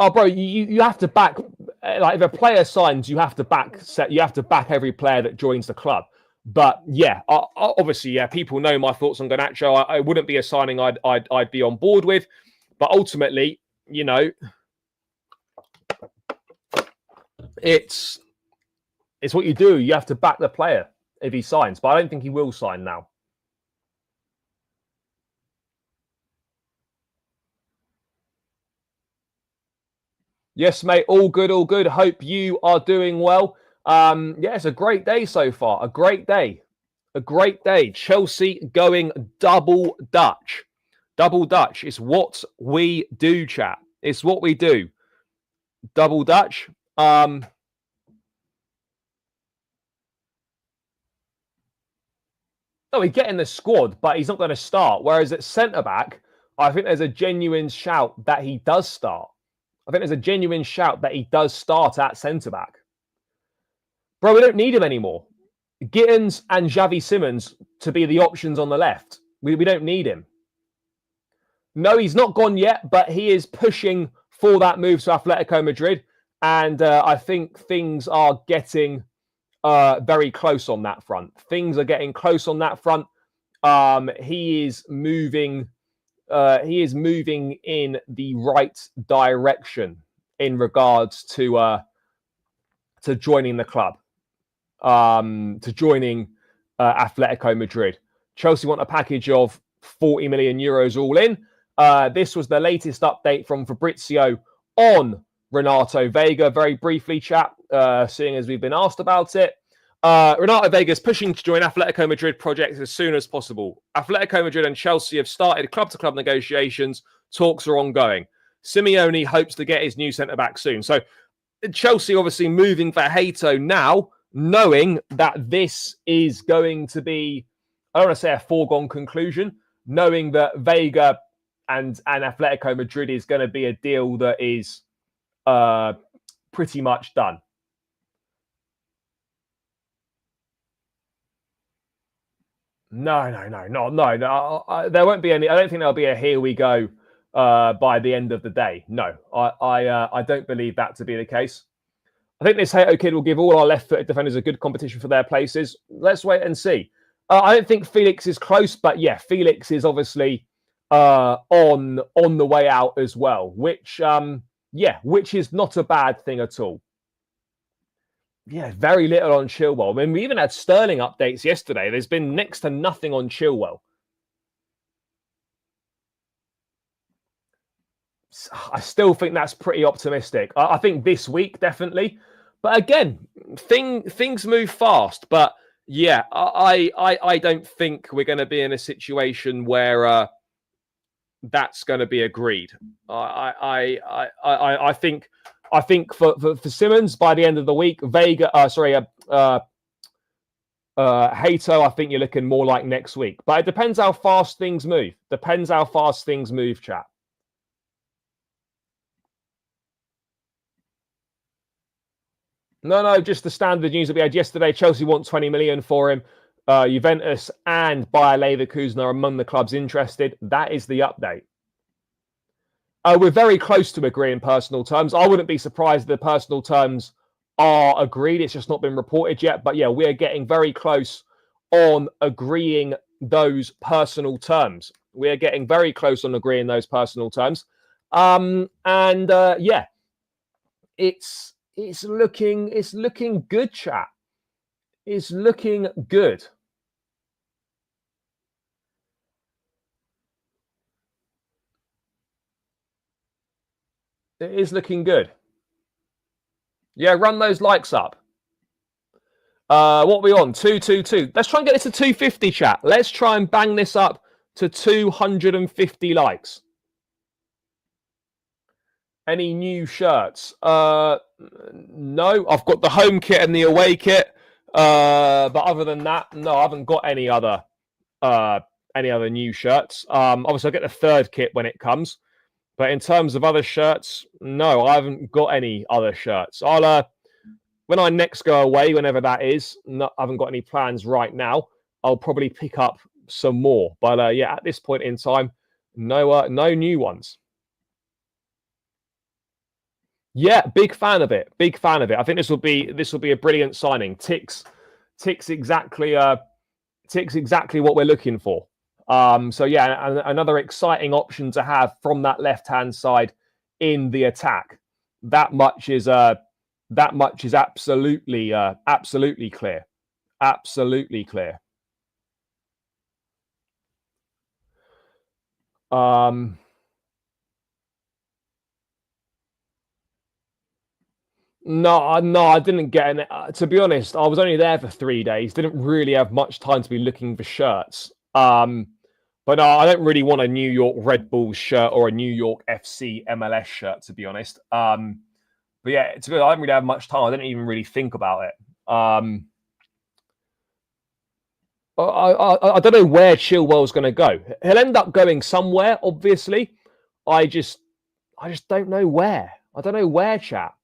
Oh, bro, you have to back, like, if a player signs, you have to back every player that joins the club. But yeah, obviously, yeah, people know my thoughts on Garnacho. I wouldn't be a signing I'd be on board with, but ultimately, you know, it's what you do. You have to back the player if he signs, but I don't think he will sign now. Yes, mate. All good, all good. Hope you are doing well. Yeah, it's a great day so far. A great day. A great day. Chelsea going double Dutch. Double Dutch. It's what we do, chat. It's what we do. Double Dutch. Oh, he's getting the squad, but he's not going to start. Whereas at centre back, I think there's a genuine shout that he does start. I think there's a genuine shout that he does start at centre back. Bro, we don't need him anymore. Gittins and Xavi Simons to be the options on the left. We don't need him. No, he's not gone yet, but he is pushing for that move to Atletico Madrid. And I think things are getting very close on that front. Things are getting close on that front. He is moving. He is moving in the right direction in regards to joining the club. To joining Atletico Madrid. Chelsea want a package of 40 million euros all in. This was the latest update from Fabrizio on Renato Vega. Very briefly, chat, seeing as we've been asked about it. Renato Vega is pushing to join Atletico Madrid project as soon as possible. Atletico Madrid and Chelsea have started club-to-club negotiations. Talks are ongoing. Simeone hopes to get his new centre-back soon. So Chelsea obviously moving for Hato now, knowing that this is going to be, I don't want to say a foregone conclusion, knowing that Vega and Atletico Madrid is going to be a deal that is pretty much done. No. There won't be any. I don't think there'll be a here we go by the end of the day. No, I don't believe that to be the case. I think this Hato kid will give all our left-footed defenders a good competition for their places. Let's wait and see. I don't think Felix is close, but yeah, Felix is obviously on the way out as well, which is not a bad thing at all. Yeah, very little on Chilwell. I mean, we even had Sterling updates yesterday. There's been next to nothing on Chilwell. I still think that's pretty optimistic. I think this week, definitely. But again, things move fast. But yeah, I don't think we're going to be in a situation where that's going to be agreed. I think for Simmons by the end of the week, Hato, I think you're looking more like next week. But it depends how fast things move. Chat. No, just the standard news that we had yesterday. Chelsea want 20 million for him. Juventus and Bayer Leverkusen are among the clubs interested. That is the update. We're very close to agreeing personal terms. I wouldn't be surprised if the personal terms are agreed. It's just not been reported yet. But yeah, we're getting very close on agreeing those personal terms. We're getting very close on agreeing those personal terms. Yeah, it's looking good, chat. It's looking good. It is looking good. Yeah, run those likes up. What are we on? 222. Let's try and get this to 250, chat. Let's try and bang this up to 250 likes. Any new shirts? No, I've got the home kit and the away kit. But other than that, no, I haven't got any other new shirts. Obviously, I'll get the third kit when it comes. But in terms of other shirts, no, I haven't got any other shirts. I'll when I next go away, whenever that is, I haven't got any plans right now. I'll probably pick up some more. But yeah, at this point in time, no new ones. Yeah, big fan of it. Big fan of it. I think this will be a brilliant signing. Ticks exactly what we're looking for. So yeah, another exciting option to have from that left-hand side in the attack. That much is absolutely clear. Absolutely clear. No, I didn't get any. To be honest, I was only there for 3 days. Didn't really have much time to be looking for shirts. But no, I don't really want a New York Red Bulls shirt or a New York FC MLS shirt, to be honest. But yeah, to be honest, I didn't really have much time. I didn't even really think about it. I don't know where Chilwell's going to go. He'll end up going somewhere, obviously. I just don't know where. I don't know where, chat.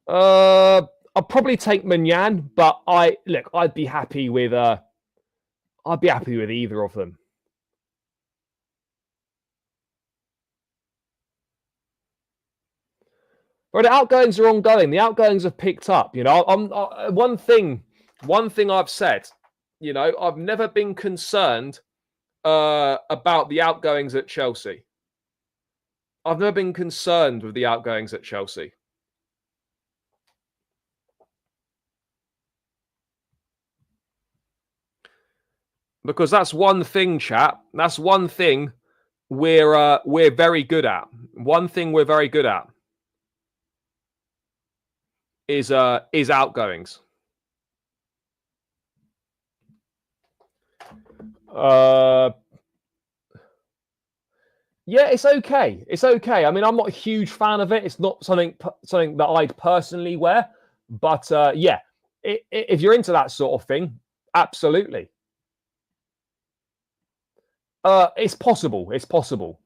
I'll probably take Manyan, but I'd be happy with either of them. But the outgoings are ongoing. The outgoings have picked up. You know, one thing I've said. You know, I've never been concerned about the outgoings at Chelsea. I've never been concerned with the outgoings at Chelsea. Because that's one thing, chat. That's one thing we're very good at. One thing we're very good at is outgoings. Yeah, it's okay. It's okay. I mean, I'm not a huge fan of it. It's not something that I'd personally wear. But yeah, if you're into that sort of thing, absolutely. It's possible. It's possible.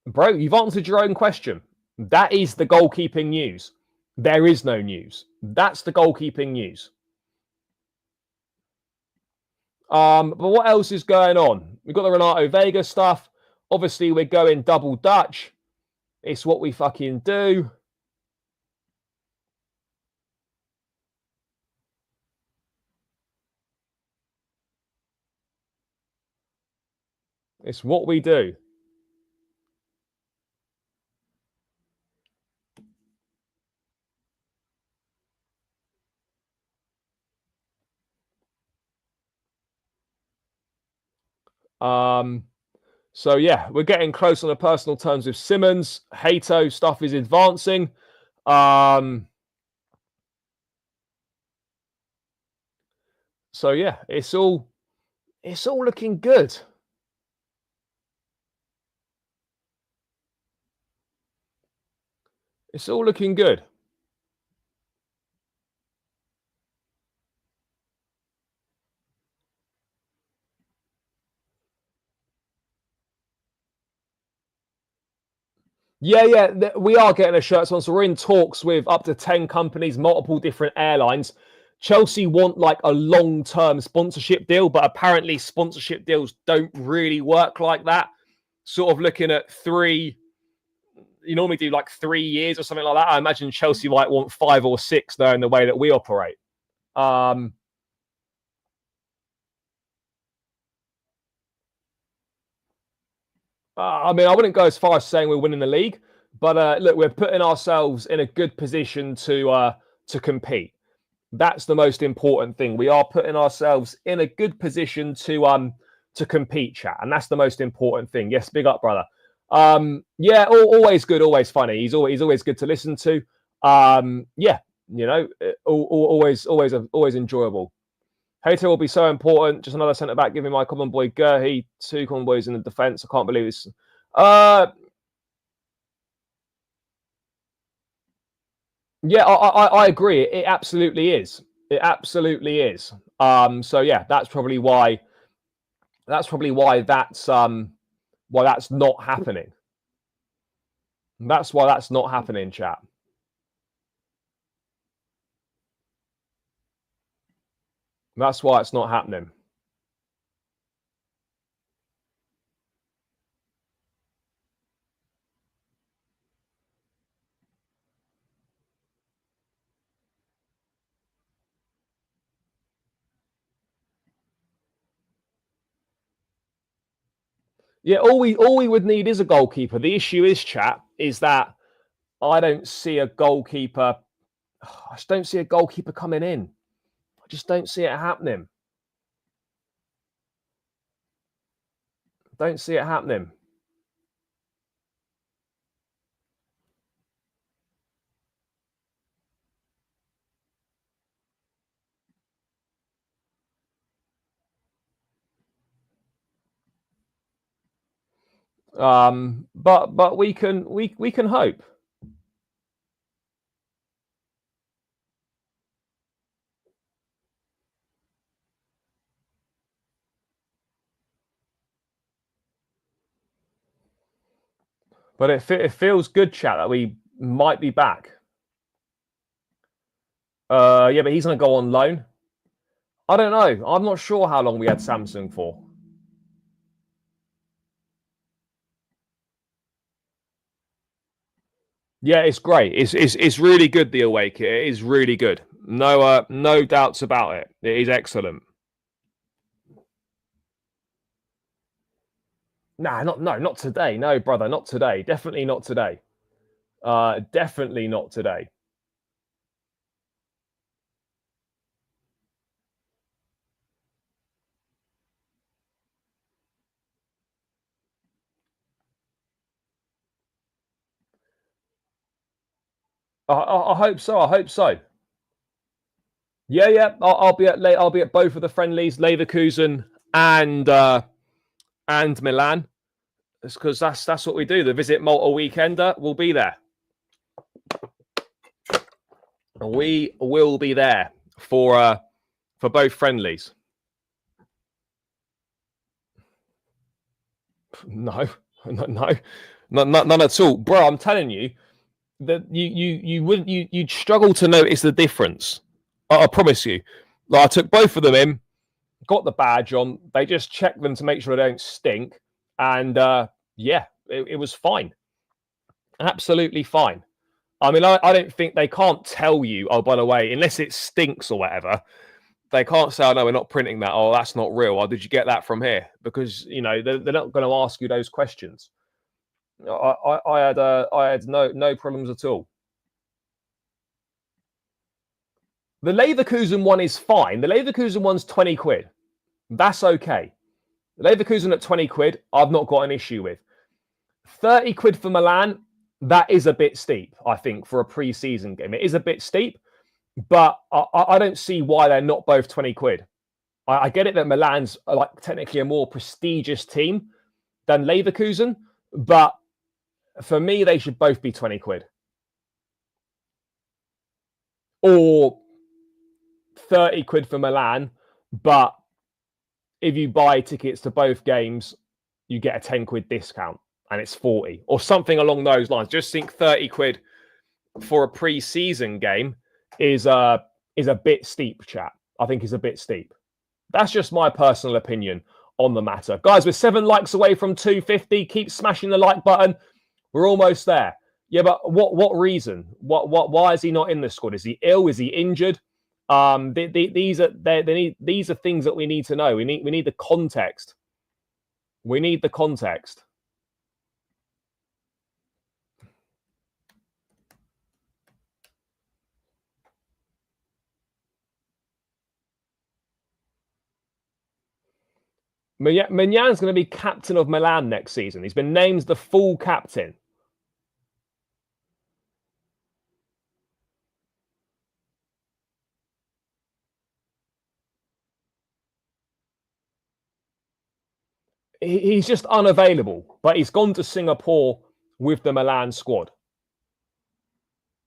Bro, you've answered your own question. That is the goalkeeping news. There is no news. That's the goalkeeping news. But what else is going on? We've got the Renato Vega stuff. Obviously, we're going double Dutch. It's what we fucking do. It's what we do. So yeah, we're getting close on the personal terms with Simmons. Hato stuff is advancing. So yeah, it's all looking good. It's all looking good. Yeah, we are getting a shirt sponsor. We're in talks with up to 10 companies, multiple different airlines. Chelsea want like a long-term sponsorship deal, but apparently sponsorship deals don't really work like that. Sort of looking at you normally do like 3 years or something like that. I imagine Chelsea might want 5 or 6 though in the way that we operate. I mean, I wouldn't go as far as saying we're winning the league, but look, we're putting ourselves in a good position to compete. That's the most important thing. We are putting ourselves in a good position to compete, chat, and that's the most important thing. Yes, big up, brother. Yeah, always good, always funny. He's always good to listen to. Yeah, you know, always enjoyable. Hater will be so important. Just another centre back giving my common boy Gurhey 2 common boys in the defence. I can't believe this. Yeah, I agree. It absolutely is. It absolutely is. So yeah, that's probably why. That's why that's not happening. That's why that's not happening, chat. That's why it's not happening. Yeah, all we would need is a goalkeeper. The issue is, chat, is that I don't see a goalkeeper. I just don't see a goalkeeper coming in. I just don't see it happening. Don't see it happening. But we can hope. But it feels good, chat, that we might be back. Yeah, but he's going to go on loan. I don't know. I'm not sure how long we had Samsung for. Yeah, it's great. It's really good. The away kit. It is really good. No doubts about it. It is excellent. Not today. No, brother, not today. Definitely not today. Definitely not today. I hope so. I hope so. Yeah. I'll be at both of the friendlies, Leverkusen and Milan. It's because that's what we do. The Visit Malta weekender will be there. We will be there for both friendlies. No, none at all, bro. I'm telling you that you'd struggle to notice the difference. I promise you. Like, I took both of them in, got the badge on. They just checked them to make sure they don't stink, and yeah, it was fine, absolutely fine. I mean, I don't think they can't tell you. Oh, by the way, unless it stinks or whatever, they can't say, "Oh no, we're not printing that." Oh, that's not real. Or did you get that from here? Because they're not going to ask you those questions. I had no problems at all. The Leverkusen one is fine. The Leverkusen one's 20 quid. That's okay. The Leverkusen at 20 quid, I've not got an issue with. 30 quid for Milan, that is a bit steep, I think, for a pre-season game. It is a bit steep, but I don't see why they're not both 20 quid. I get it that Milan's like technically a more prestigious team than Leverkusen, but for me, they should both be 20 quid. Or 30 quid for Milan, but if you buy tickets to both games, you get a 10 quid discount and it's 40 or something along those lines. Just think 30 quid for a pre-season game is a bit steep, chat. I think is a bit steep. That's just my personal opinion on the matter. Guys, we're 7 likes away from 250. Keep smashing the like button. We're almost there. Yeah, but what reason? Why is he not in the squad? Is he ill? Is he injured? These are things that we need to know. We need the context. We need the context. Maignan going to be captain of Milan next season. He's been named the full captain. He's just unavailable, but he's gone to Singapore with the Milan squad.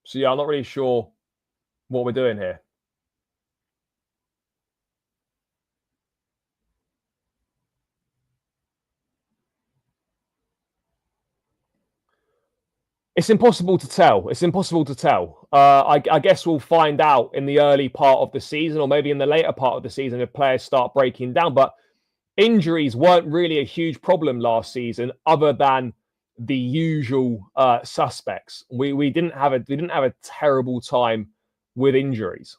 So yeah, I'm not really sure what we're doing here. It's impossible to tell. It's impossible to tell. I guess we'll find out in the early part of the season, or maybe in the later part of the season, if players start breaking down. But injuries weren't really a huge problem last season, other than the usual suspects. We didn't have a terrible time with injuries.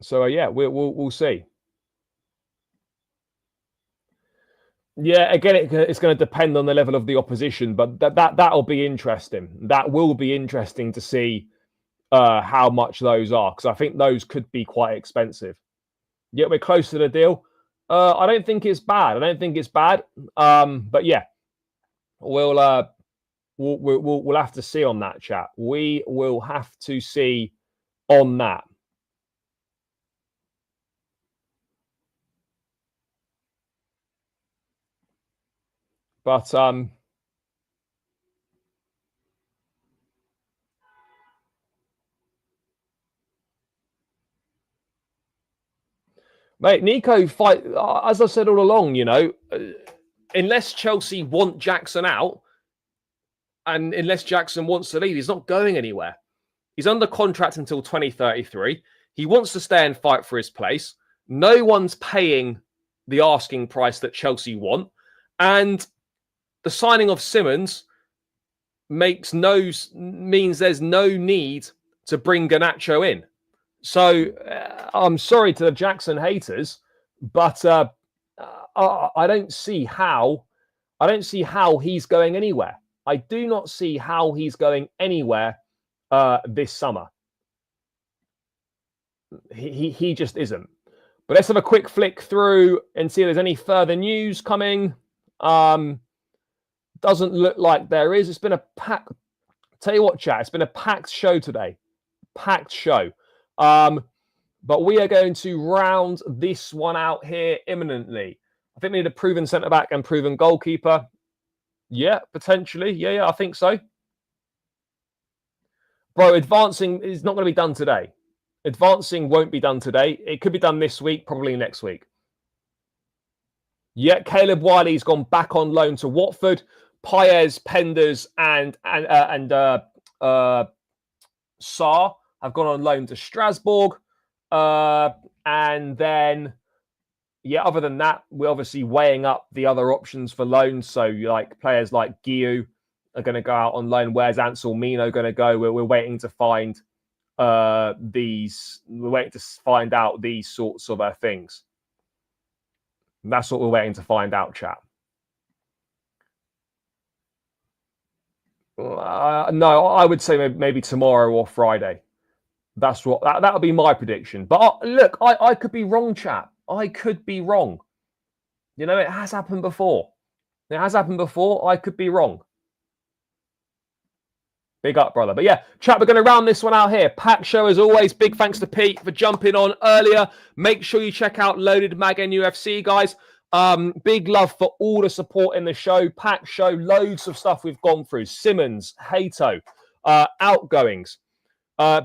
So yeah, we'll see. Yeah, again, it's going to depend on the level of the opposition, but that'll be interesting. That will be interesting to see how much those are, because I think those could be quite expensive. Yet we're close to the deal. I don't think it's bad. But yeah, we'll have to see on that, chat. We will have to see on that. But mate, Nico fight, as I said all along, unless Chelsea want Jackson out, and unless Jackson wants to leave, he's not going anywhere. He's under contract until 2033. He wants to stay and fight for his place. No one's paying the asking price that Chelsea want. And the signing of Simmons means there's no need to bring Garnacho in. So I'm sorry to the Jackson haters, but I don't see how he's going anywhere. I do not see how he's going anywhere this summer. He just isn't. But let's have a quick flick through and see if there's any further news coming. Doesn't look like there is. It's been a packed. Tell you what, chat. It's been a packed show today. Packed show. But we are going to round this one out here imminently. I think we need a proven centre back and proven goalkeeper. Yeah, potentially. Yeah, I think so. Bro, advancing is not going to be done today. Advancing won't be done today. It could be done this week, probably next week. Yeah, Caleb Wiley's gone back on loan to Watford. Paez, Penders, and Sarr have gone on loan to Strasbourg. And then, yeah, other than that, we're obviously weighing up the other options for loans. So, like players like Guiu are going to go out on loan. Where's Ansel Mino going to go? We're waiting to find these. We're waiting to find out these sorts of things. And that's what we're waiting to find out, chat. No, I would say maybe tomorrow or Friday. That's what that'll be my prediction. But look, I could be wrong, chat. I could be wrong. It has happened before. I could be wrong. Big up, brother. But yeah, chat, we're going to round this one out here. Pack show as always. Big thanks to Pete for jumping on earlier. Make sure you check out Loaded Mag NUFC, guys. Big love for all the support in the show. Pack show, loads of stuff we've gone through. Simmons, Hato, outgoings.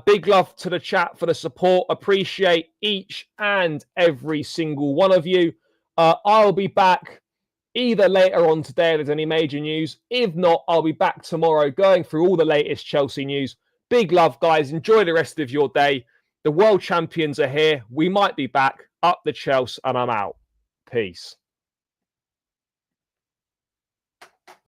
Big love to the chat for the support. Appreciate each and every single one of you. I'll be back either later on today if there's any major news. If not, I'll be back tomorrow going through all the latest Chelsea news. Big love, guys. Enjoy the rest of your day. The world champions are here. We might be back. Up the Chelsea, and I'm out. Peace.